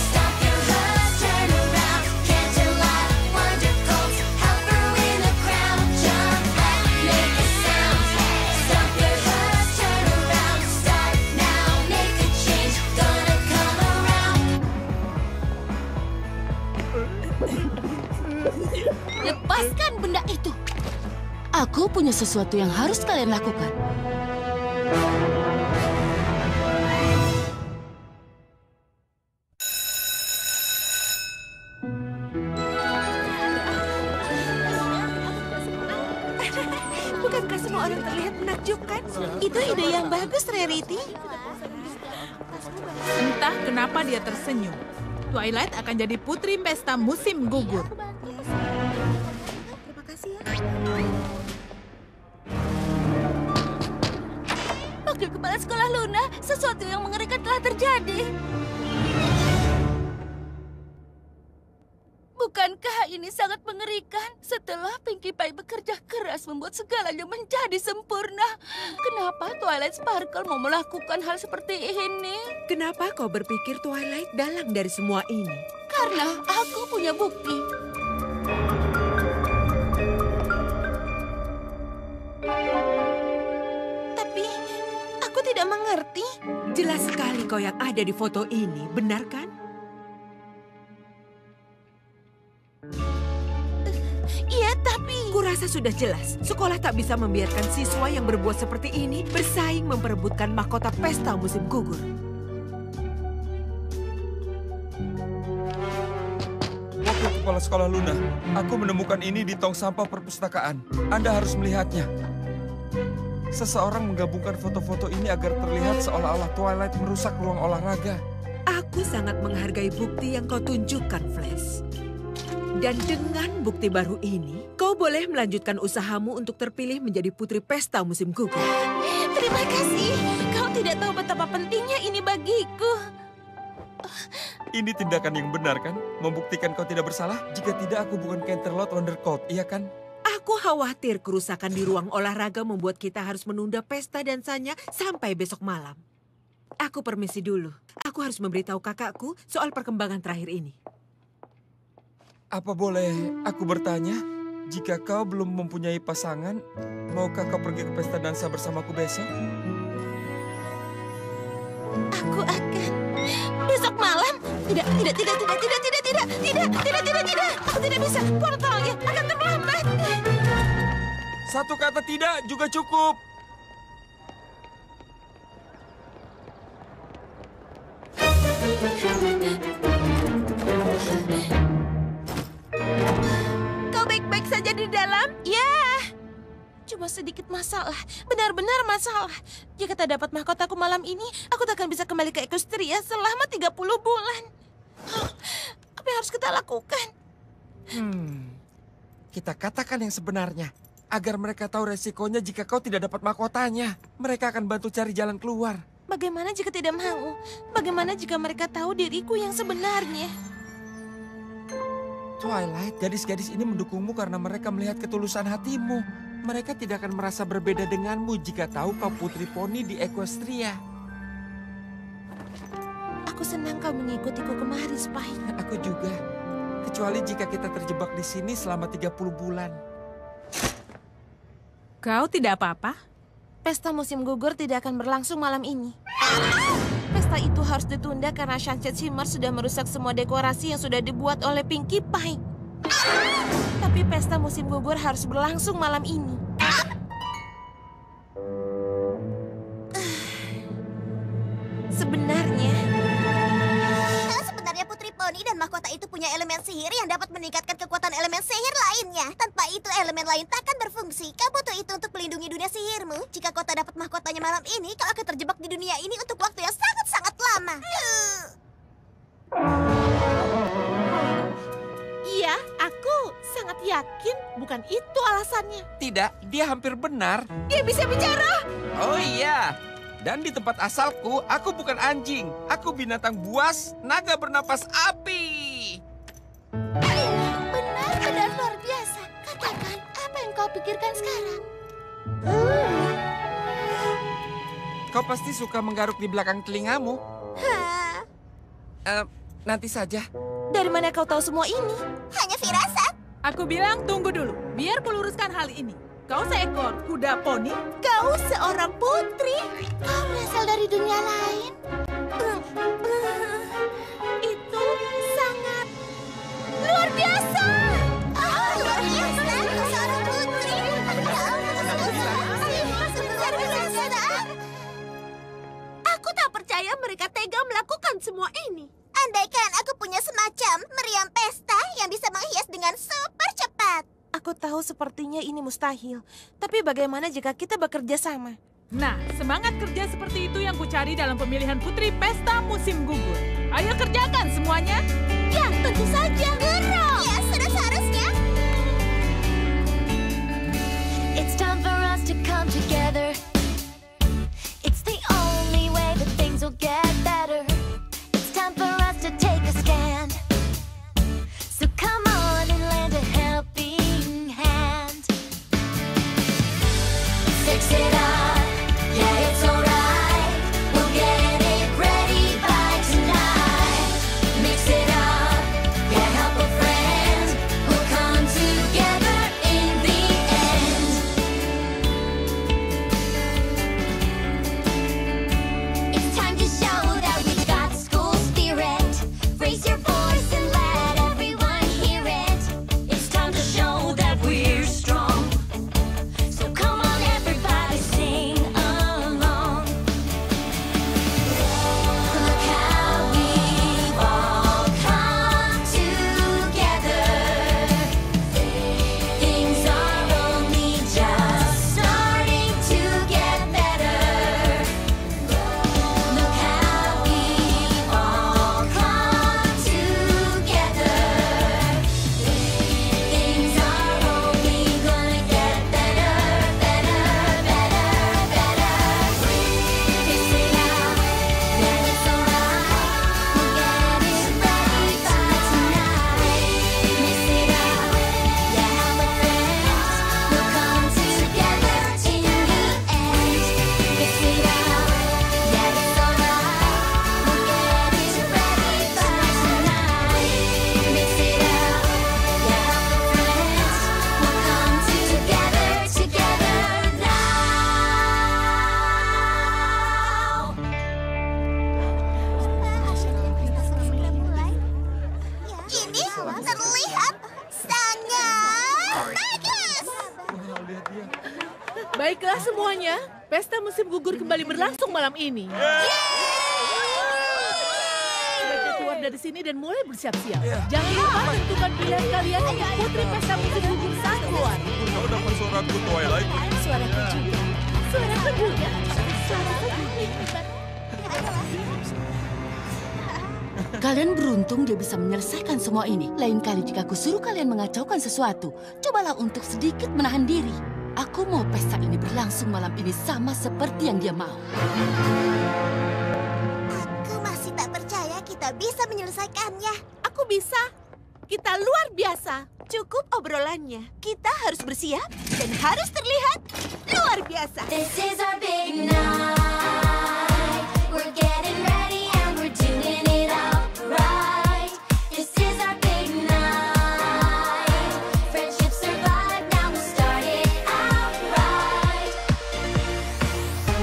Stomp your hooves, turn around. Canterlot, Wonder Colts, help her win the crown. Jump up, make a sound. Stomp your hooves, sesuatu yang harus kalian lakukan. Bukankah semua orang terlihat menakjubkan? Itu ide yang bagus, Rarity. Entah kenapa dia tersenyum. Twilight akan jadi putri pesta musim gugur. Terima kasih ya. Wakil Kepala Sekolah Luna, sesuatu yang mengerikan telah terjadi. Bukankah ini sangat mengerikan? Setelah Pinkie Pie bekerja keras membuat segalanya menjadi sempurna, kenapa Twilight Sparkle mau melakukan hal seperti ini? Kenapa kau berpikir Twilight dalang dari semua ini? Karena aku punya bukti. Tapi aku tidak mengerti. Jelas sekali kau yang ada di foto ini, benar kan? Iya, tapi... Kurasa sudah jelas, sekolah tak bisa membiarkan siswa yang berbuat seperti ini bersaing memperebutkan mahkota pesta musim gugur. Wakil Kepala Sekolah Luna, aku menemukan ini di tong sampah perpustakaan. Anda harus melihatnya. Seseorang menggabungkan foto-foto ini agar terlihat seolah-olah Twilight merusak ruang olahraga. Aku sangat menghargai bukti yang kau tunjukkan, Flash. Dan dengan bukti baru ini, kau boleh melanjutkan usahamu untuk terpilih menjadi putri pesta musim gugur. Terima kasih. Kau tidak tahu betapa pentingnya ini bagiku. Ini tindakan yang benar kan? Membuktikan kau tidak bersalah? Jika tidak, aku bukan Canterlot Wondercoat, iya kan? Aku khawatir kerusakan di ruang olahraga membuat kita harus menunda pesta dansanya sampai besok malam. Aku permisi dulu. Aku harus memberitahu kakakku soal perkembangan terakhir ini. Apa boleh aku bertanya? Jika kau belum mempunyai pasangan, maukah kau pergi ke pesta dansa bersamaku besok? Aku akan... Besok malam? Tidak. Aku tidak bisa. Portalnya akan terlambat. Satu kata tidak juga cukup. Kau baik-baik saja di dalam? Ya. Cuma sedikit masalah. Benar-benar masalah. Jika tak dapat mahkotaku malam ini, aku tak akan bisa kembali ke Equestria selama 30 bulan. Apa yang harus kita lakukan? Kita katakan yang sebenarnya. Agar mereka tahu resikonya jika kau tidak dapat mahkotanya. Mereka akan bantu cari jalan keluar. Bagaimana jika tidak mau? Bagaimana jika mereka tahu diriku yang sebenarnya? Twilight, gadis-gadis ini mendukungmu karena mereka melihat ketulusan hatimu. Mereka tidak akan merasa berbeda denganmu jika tahu kau putri poni di Equestria. Aku senang kau mengikutiku kemari, Spike. Aku juga. Kecuali jika kita terjebak di sini selama 30 bulan. Kau tidak apa-apa? Pesta musim gugur tidak akan berlangsung malam ini. Pesta itu harus ditunda karena Sunset Shimmer sudah merusak semua dekorasi yang sudah dibuat oleh Pinkie Pie. Tapi pesta musim gugur harus berlangsung malam ini. Sebenarnya Putri Poni dan mahkota itu punya elemen sihir yang dapat meningkatkan kekuatan elemen sihir lainnya. Tanpa itu elemen lain takkan berfungsi. Kau butuh itu untuk melindungi dunia sihirmu. Jika kau tak dapat mahkotanya malam ini, kau akan terjebak di dunia ini untuk waktu yang sangat-sangat lama. Iya, aku sangat yakin bukan itu alasannya. Tidak, dia hampir benar. Dia bisa bicara. Oh iya. Dan di tempat asalku, aku bukan anjing. Aku binatang buas, naga bernapas api. Benar-benar luar biasa. Katakan, apa yang kau pikirkan sekarang? Kau pasti suka menggaruk di belakang telingamu. Nanti saja. Dari mana kau tahu semua ini? Hanya firasat. Aku bilang tunggu dulu, biar kuluruskan hal ini. Kau seekor kuda poni? Kau seorang putri. Kau berasal dari dunia lain. Itu sangat luar biasa. Oh, luar biasa. Kau seorang putri. percaya mereka tega melakukan semua ini. Andaikan aku punya semacam meriam pesta yang bisa menghias dengan super cepat. Aku tahu sepertinya ini mustahil. Tapi bagaimana jika kita bekerja sama? Nah, semangat kerja seperti itu yang kucari dalam pemilihan putri pesta musim gugur. Ayo kerjakan semuanya. Ya, tentu saja. Guru! Ya, sudah seharusnya. It's time for us to come together. It's the only way that things will get better. It's time for us to take a stand. So come on and lend a helping hand. Fix it up. Yeah, it's alright. We'll get it ready by tonight. Mix it up. Yeah, help a friend. We'll come together in the end. It's time to show that we've got school spirit. Raise your voice and let everyone hear it. It's time to show that we're strong. So come on, everybody, sing along. Look how we've all come together. Things are only just starting to get better. Look how we've all come together. Things are only gonna get better, better, better, better. Fix it up, yeah, it's alright. We'll get it ready by tonight. Mix it up, yeah, help a friend. We'll come together in the end. Fix it up, yeah, it's alright. We'll get it ready by tonight. Mix it up, yeah, help a friend. We'll come together Ini terlihat sangat bagus. Baiklah semuanya, pesta musim gugur kembali berlangsung malam ini. Sebaiknya keluar dari sini dan mulai bersiap-siap. Jangan lupa tentukan pilihan kalian untuk putri pesta musim gugur saat keluar. Kau dapat suaraku, Twilight. Suaraku juga. Suaraku juga. Suaraku juga. Kalian beruntung dia bisa menyelesaikan semua ini. Lain kali jika aku suruh kalian mengacaukan sesuatu, cobalah untuk sedikit menahan diri. Aku mau pesta ini berlangsung malam ini sama seperti yang dia mau. Aku masih tak percaya kita bisa menyelesaikannya. Aku bisa. Kita luar biasa. Cukup obrolannya. Kita harus bersiap dan harus terlihat luar biasa. This is our big night. We're getting ready and we're doing it outright. This is our big night. Friendship survived, now we'll start it outright.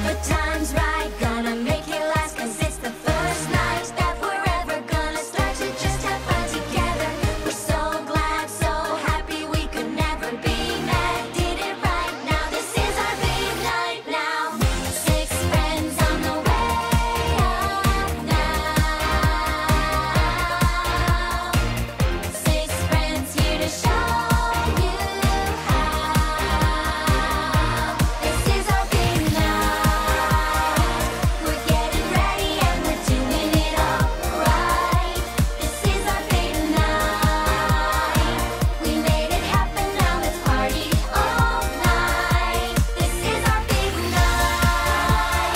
The time's right, gonna make it last, 'cause it's the first night that we're ever gonna start to just have fun together. We're so glad, so happy, we could never be mad. Did it right now, this is our big night now. 6 friends on the way up now. 6 friends here to show you how. This is our big night. We're getting ready and we're doing it all right. This is our big night. We made it happen, now let's party all night. This is our big night.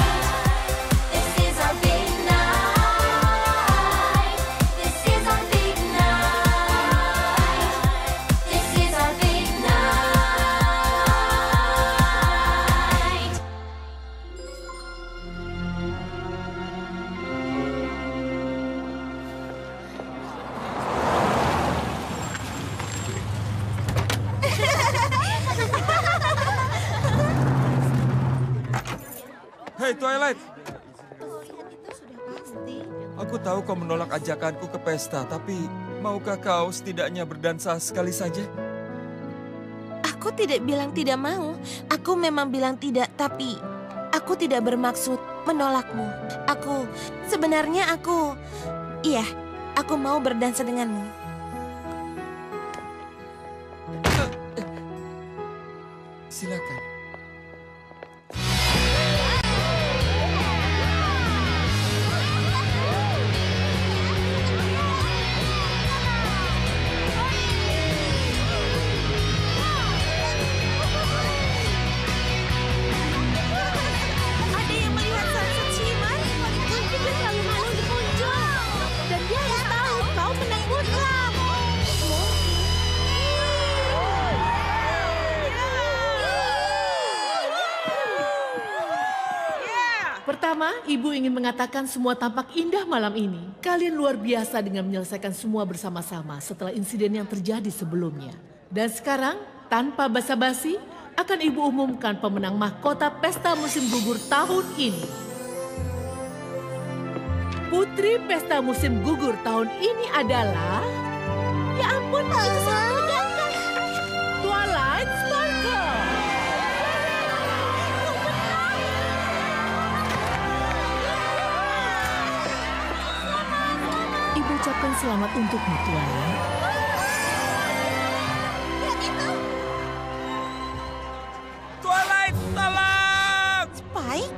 This is our big night. This is our big night. This is our big night. Hei Twilight, aku tahu kau menolak ajakanku ke pesta, tapi maukah kau setidaknya berdansa sekali saja? Aku tidak bilang tidak mau. Aku memang bilang tidak, tapi aku tidak bermaksud menolakmu. Sebenarnya iya, aku mau berdansa denganmu. Silakan. Ada yang melihat sunset shimmer? Mungkin dia terlalu malu dimuncul. Dan dia harus tahu kau menang mutlak. Pertama, Ibu ingin mengatakan semua tampak indah malam ini. Kalian luar biasa dengan menyelesaikan semua bersama-sama setelah insiden yang terjadi sebelumnya. Dan sekarang, tanpa basa-basi, akan Ibu umumkan pemenang mahkota Pesta Musim Gugur tahun ini. Putri Pesta Musim Gugur tahun ini adalah... Ya ampun, itu sangat menegangkan. Twilight Sparkle. Ibu ucapkan selamat untukmu, Twilight. Twilight, tolong! Spike?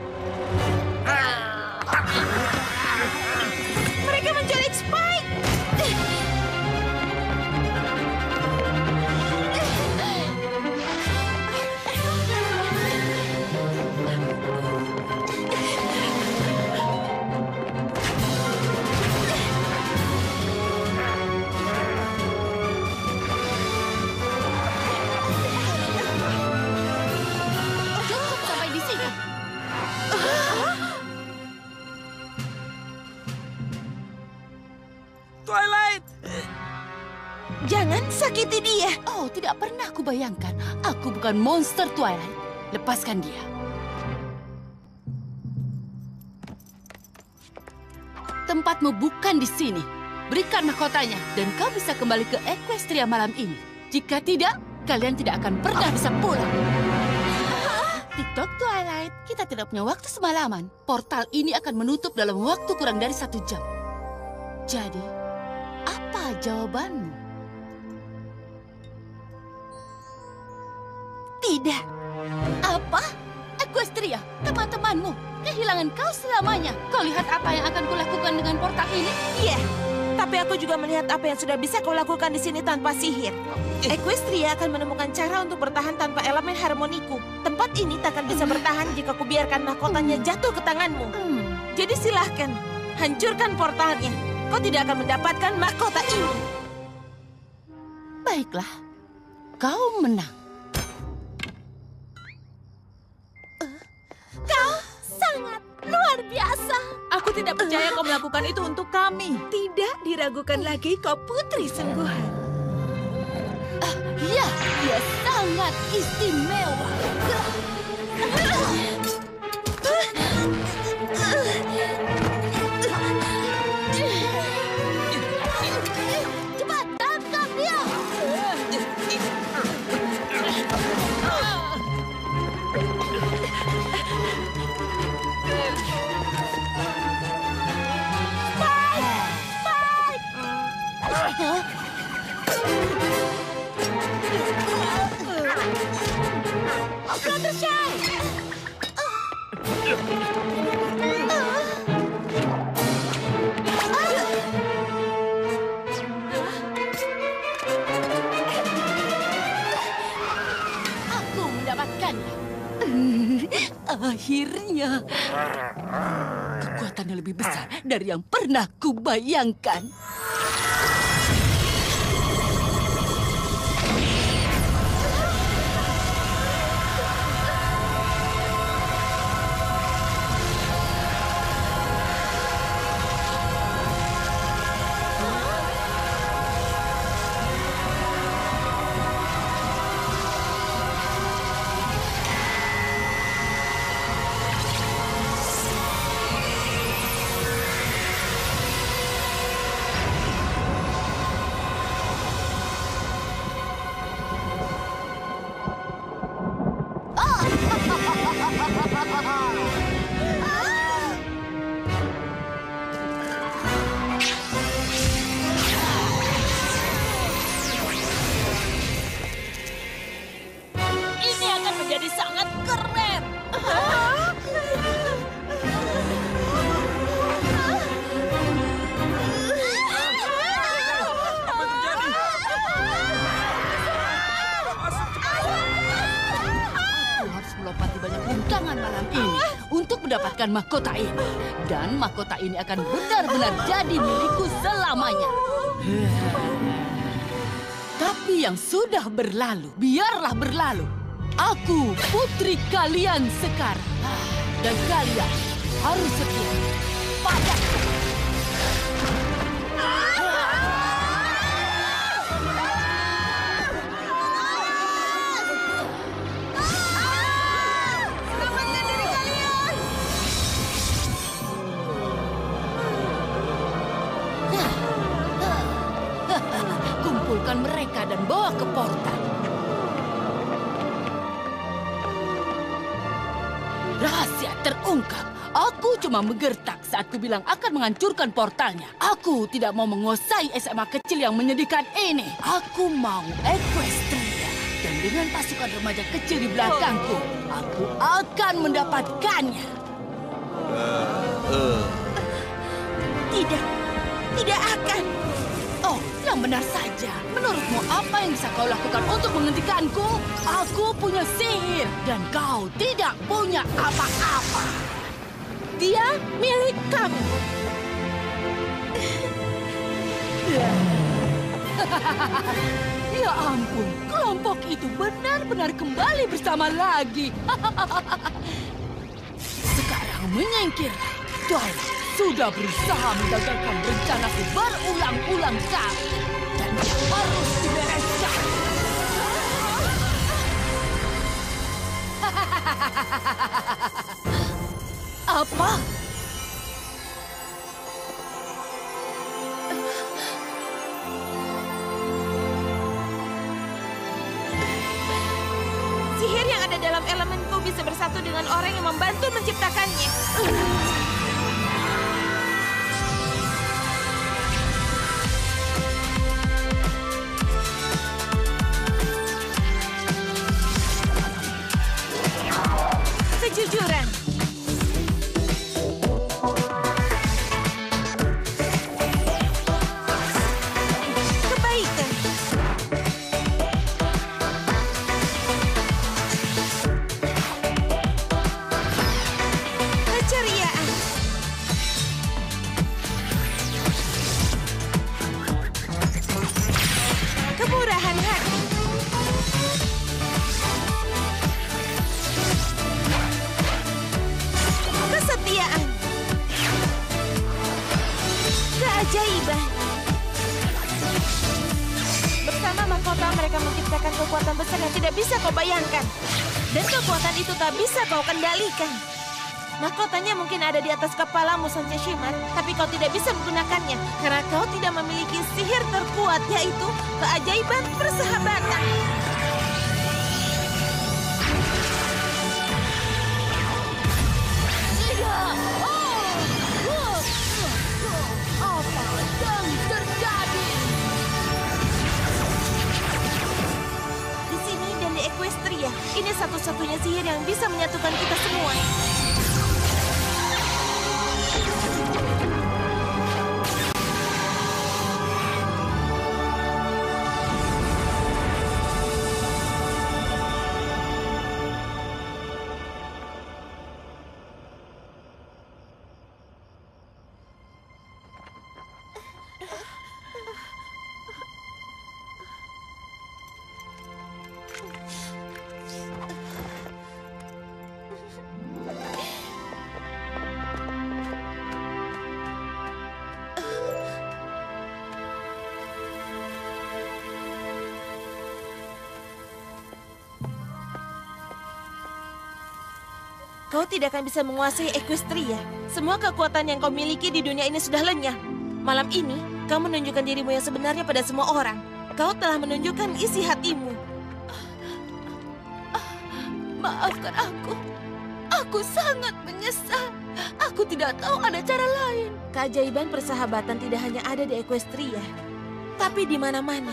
Mereka menculik Spike! Cukup sampai di sini. Twilight! Jangan sakiti dia. Oh, tidak pernah kubayangkan. Aku bukan monster Twilight. Lepaskan dia. Tempatmu bukan di sini. Berikan mahkotanya dan kau bisa kembali ke Equestria malam ini. Jika tidak, kalian tidak akan pernah bisa pulang. TikTok Twilight, kita tidak punya waktu semalaman. Portal ini akan menutup dalam waktu kurang dari 1 jam. Jadi, apa jawabanmu? Tidak. Apa? Equestria, teman-temanmu, kehilangan kau selamanya. Kau lihat apa yang akan kulakukan dengan portal ini? Iya, tapi aku juga melihat apa yang sudah bisa kau lakukan di sini tanpa sihir. Equestria akan menemukan cara untuk bertahan tanpa elemen harmoniku. Tempat ini tak akan bisa bertahan jika kubiarkan mahkotanya jatuh ke tanganmu. Jadi silahkan, hancurkan portalnya. Kau tidak akan mendapatkan mahkota ini. Baiklah, kau menang. Kau sangat luar biasa. Aku tidak percaya kau melakukan itu untuk kami. Tidak diragukan lagi kau putri sungguhan. Ya, dia sangat istimewa. Cepat tangkap dia. Aku mendapatkannya. Akhirnya, kekuatannya lebih besar dari yang pernah kubayangkan. mendapatkan mahkota ini. Dan mahkota ini akan benar-benar jadi milikku selamanya. Tapi yang sudah berlalu, biarlah berlalu. Aku putri kalian sekarang. Dan kalian harus setia padaku. Kumpulkan mereka dan bawa ke portal. Rahasia terungkap. Aku cuma menggertak saat ku bilang akan menghancurkan portalnya. Aku tidak mau menguasai SMA kecil yang menyedihkan ini. Aku mau Equestria. Dan dengan pasukan remaja kecil di belakangku, aku akan mendapatkannya. Tidak akan. Oh, yang benar saja. Menurutmu apa yang bisa kau lakukan untuk menghentikanku? Aku punya sihir dan kau tidak punya apa-apa. Dia milik kamu. Ya ampun, kelompok itu benar-benar kembali bersama lagi. Sekarang menyingkirlah. Twilight sudah berusaha menggagalkan rencanaku berulang-ulang kali. Dan harus dibereskan. Apa? Sihir yang ada dalam elemenku bisa bersatu dengan orang yang membantu menciptakannya. Kejujuran. Kebaikan. Keceriaan. Kemurahan hati. Kesetiaan. Keajaiban. Bersama mahkota mereka menciptakan kekuatan besar yang tidak bisa kau bayangkan. Dan kekuatan itu tak bisa kau kendalikan. Mahkotanya mungkin ada di atas kepalamu, Sanse Shimmer, tapi kau tidak bisa menggunakannya karena kau tidak memiliki sihir terkuat, yaitu keajaiban persahabatan. Apa yang terjadi? Di sini dan di Equestria, ini satu-satunya sihir yang bisa menyatukan kita semua. Kau tidak akan bisa menguasai Equestria. Semua kekuatan yang kau miliki di dunia ini sudah lenyap. Malam ini, kau menunjukkan dirimu yang sebenarnya pada semua orang. Kau telah menunjukkan isi hatimu. Maafkan aku. Aku sangat menyesal. Aku tidak tahu ada cara lain. Keajaiban persahabatan tidak hanya ada di Equestria, tapi di mana-mana.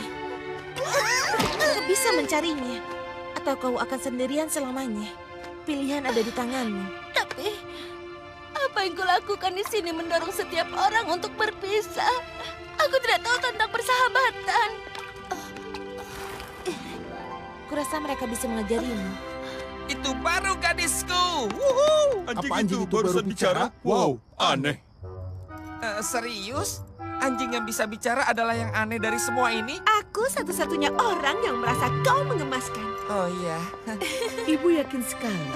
Kau bisa mencarinya, atau kau akan sendirian selamanya. Pilihan ada di tanganmu. Tapi, apa yang kulakukan di sini mendorong setiap orang untuk berpisah? Aku tidak tahu tentang persahabatan. Kurasa mereka bisa mengajarimu. Itu baru gadisku. Wuhu. Anjing, Apa anjing itu barusan baru bicara? Wow, aneh. Serius? Anjing yang bisa bicara adalah yang aneh dari semua ini? Aku satu-satunya orang yang merasa kau mengemaskan. Oh iya. Ibu yakin sekali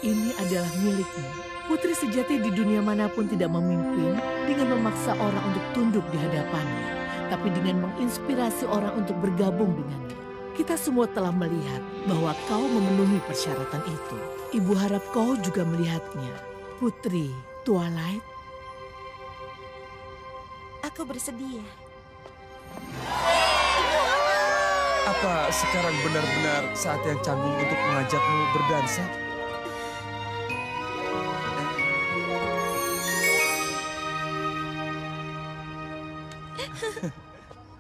ini adalah milikmu. Putri sejati di dunia manapun tidak memimpin dengan memaksa orang untuk tunduk di hadapannya, tapi dengan menginspirasi orang untuk bergabung dengannya. Kita semua telah melihat bahwa kau memenuhi persyaratan itu. Ibu harap kau juga melihatnya. Putri Twilight. Aku bersedia. Apa sekarang benar-benar saat yang canggung untuk mengajakmu berdansa?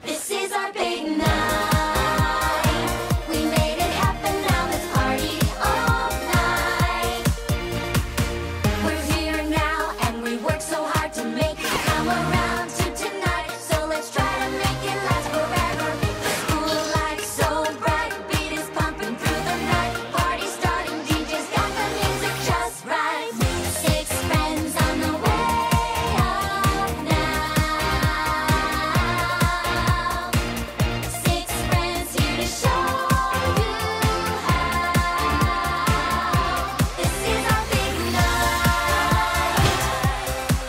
This is our big night. We made it happen, now let's party all night. We're here now and we worked so hard to make it come around to tonight. So let's try to make it last forever. The school lights so bright, beat is pumping through the night. Party starting, DJ's got the music just right. 6 friends on the way up now. 6 friends here to show you how. This is our big night.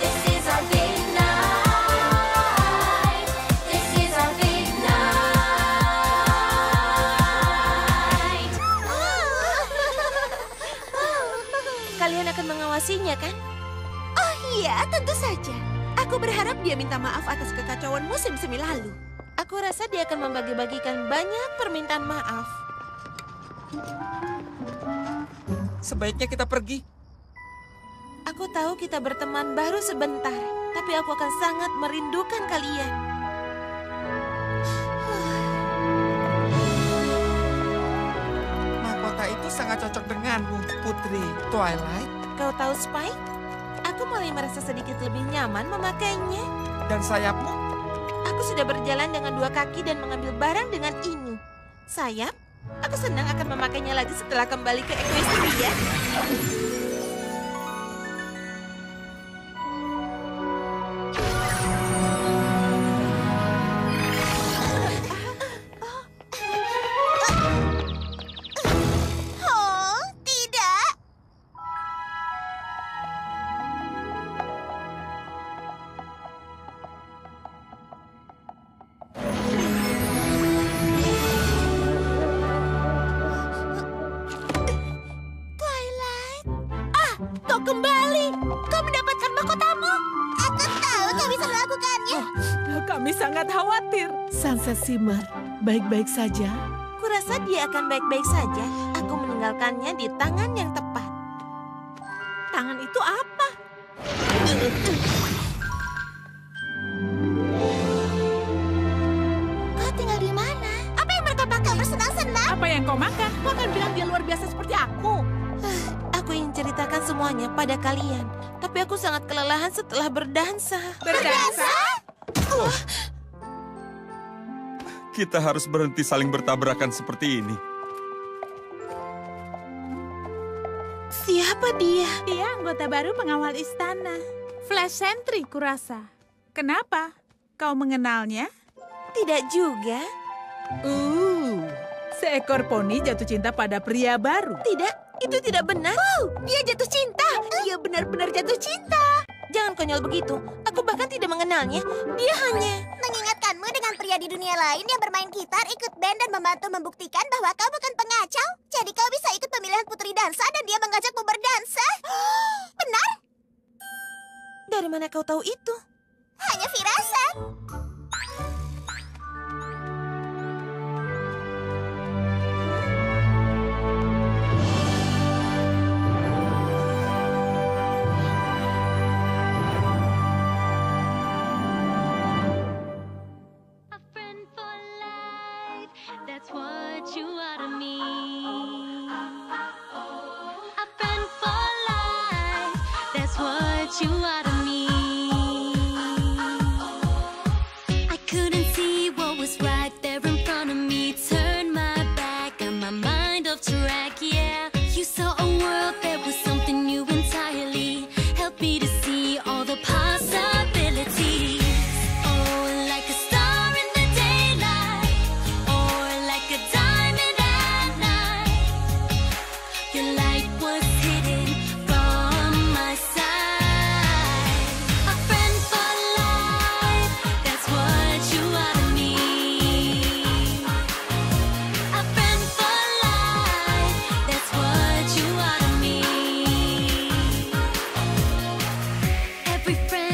This is our big night. This is our big night. Kalian akan mengawasinya, kan? Oh iya, tentu saja. Aku berharap dia minta maaf atas kekacauan musim semi lalu. Aku rasa dia akan membagi-bagikan banyak permintaan maaf. Sebaiknya kita pergi. Aku tahu kita berteman baru sebentar, tapi aku akan sangat merindukan kalian. Mahkota itu sangat cocok denganmu, Putri Twilight. Kau tahu, Spike? Aku mulai merasa sedikit lebih nyaman memakainya. Dan sayapmu? Aku sudah berjalan dengan 2 kaki dan mengambil barang dengan ini. Sayap, aku senang akan memakainya lagi setelah kembali ke Equestria. Oh, tidak. Twilight. Kau kembali. Kau mendapatkan mahkotamu. Aku tahu kau bisa melakukannya. Kami sangat khawatir. Sunset Shimmer, baik-baik saja? Kurasa dia akan baik-baik saja. Aku meninggalkannya di tangan yang tepat. Tangan itu apa? Kau tinggal di mana? Apa yang mereka pakai bersenang-senang? Apa yang kau makan? Kau akan bilang dia luar biasa seperti aku. Aku ingin ceritakan semuanya pada kalian, tapi aku sangat kelelahan setelah berdansa. Berdansa? Kita harus berhenti saling bertabrakan seperti ini. Siapa dia? Dia anggota baru pengawal istana. Flash Sentry kurasa. Kenapa? Kau mengenalnya? Tidak juga. Seekor poni jatuh cinta pada pria baru. Tidak, itu tidak benar. Dia jatuh cinta. Dia benar-benar jatuh cinta. Jangan konyol begitu. Aku bahkan tidak mengenalnya. Dia hanya... Mengingatkanmu dengan pria di dunia lain yang bermain gitar, ikut band, dan membantu membuktikan bahwa kau bukan pengacau. Jadi kau bisa ikut pemilihan putri dansa dan dia mengajakmu berdansa. Benar? Dari mana kau tahu itu? Hanya firasat. A friend for life, that's what you are to me. A friend for life, that's what you are to me.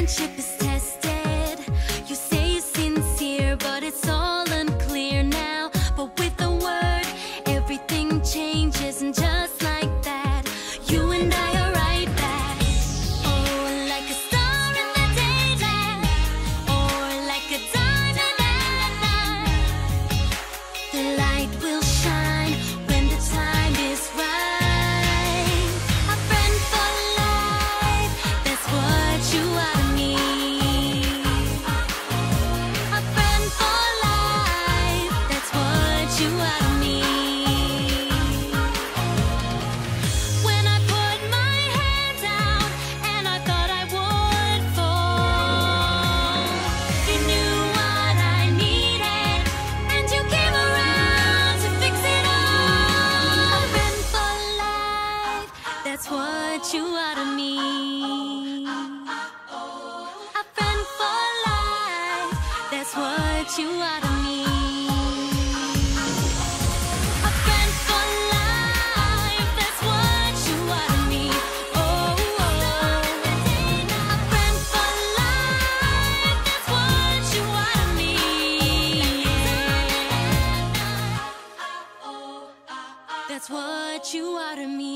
friendship is tested. You say you're sincere, but it's all unclear now. But with a word, everything changes, and just like that, you and I are right back. Oh, like a star in the daytime, or like a diamond at night. The light will shine when the time is right. A friend for life, that's what you are to me. A friend for life, that's what you are to me. When I put my hand out and I thought I would fall, you knew what I needed, and you came around to fix it all. A friend for life, that's what you are to me. A friend for life, that's what you are to me. A friend for life, that's what you are to me. Oh, a friend for life, that's what you are to me. That's what you are to me.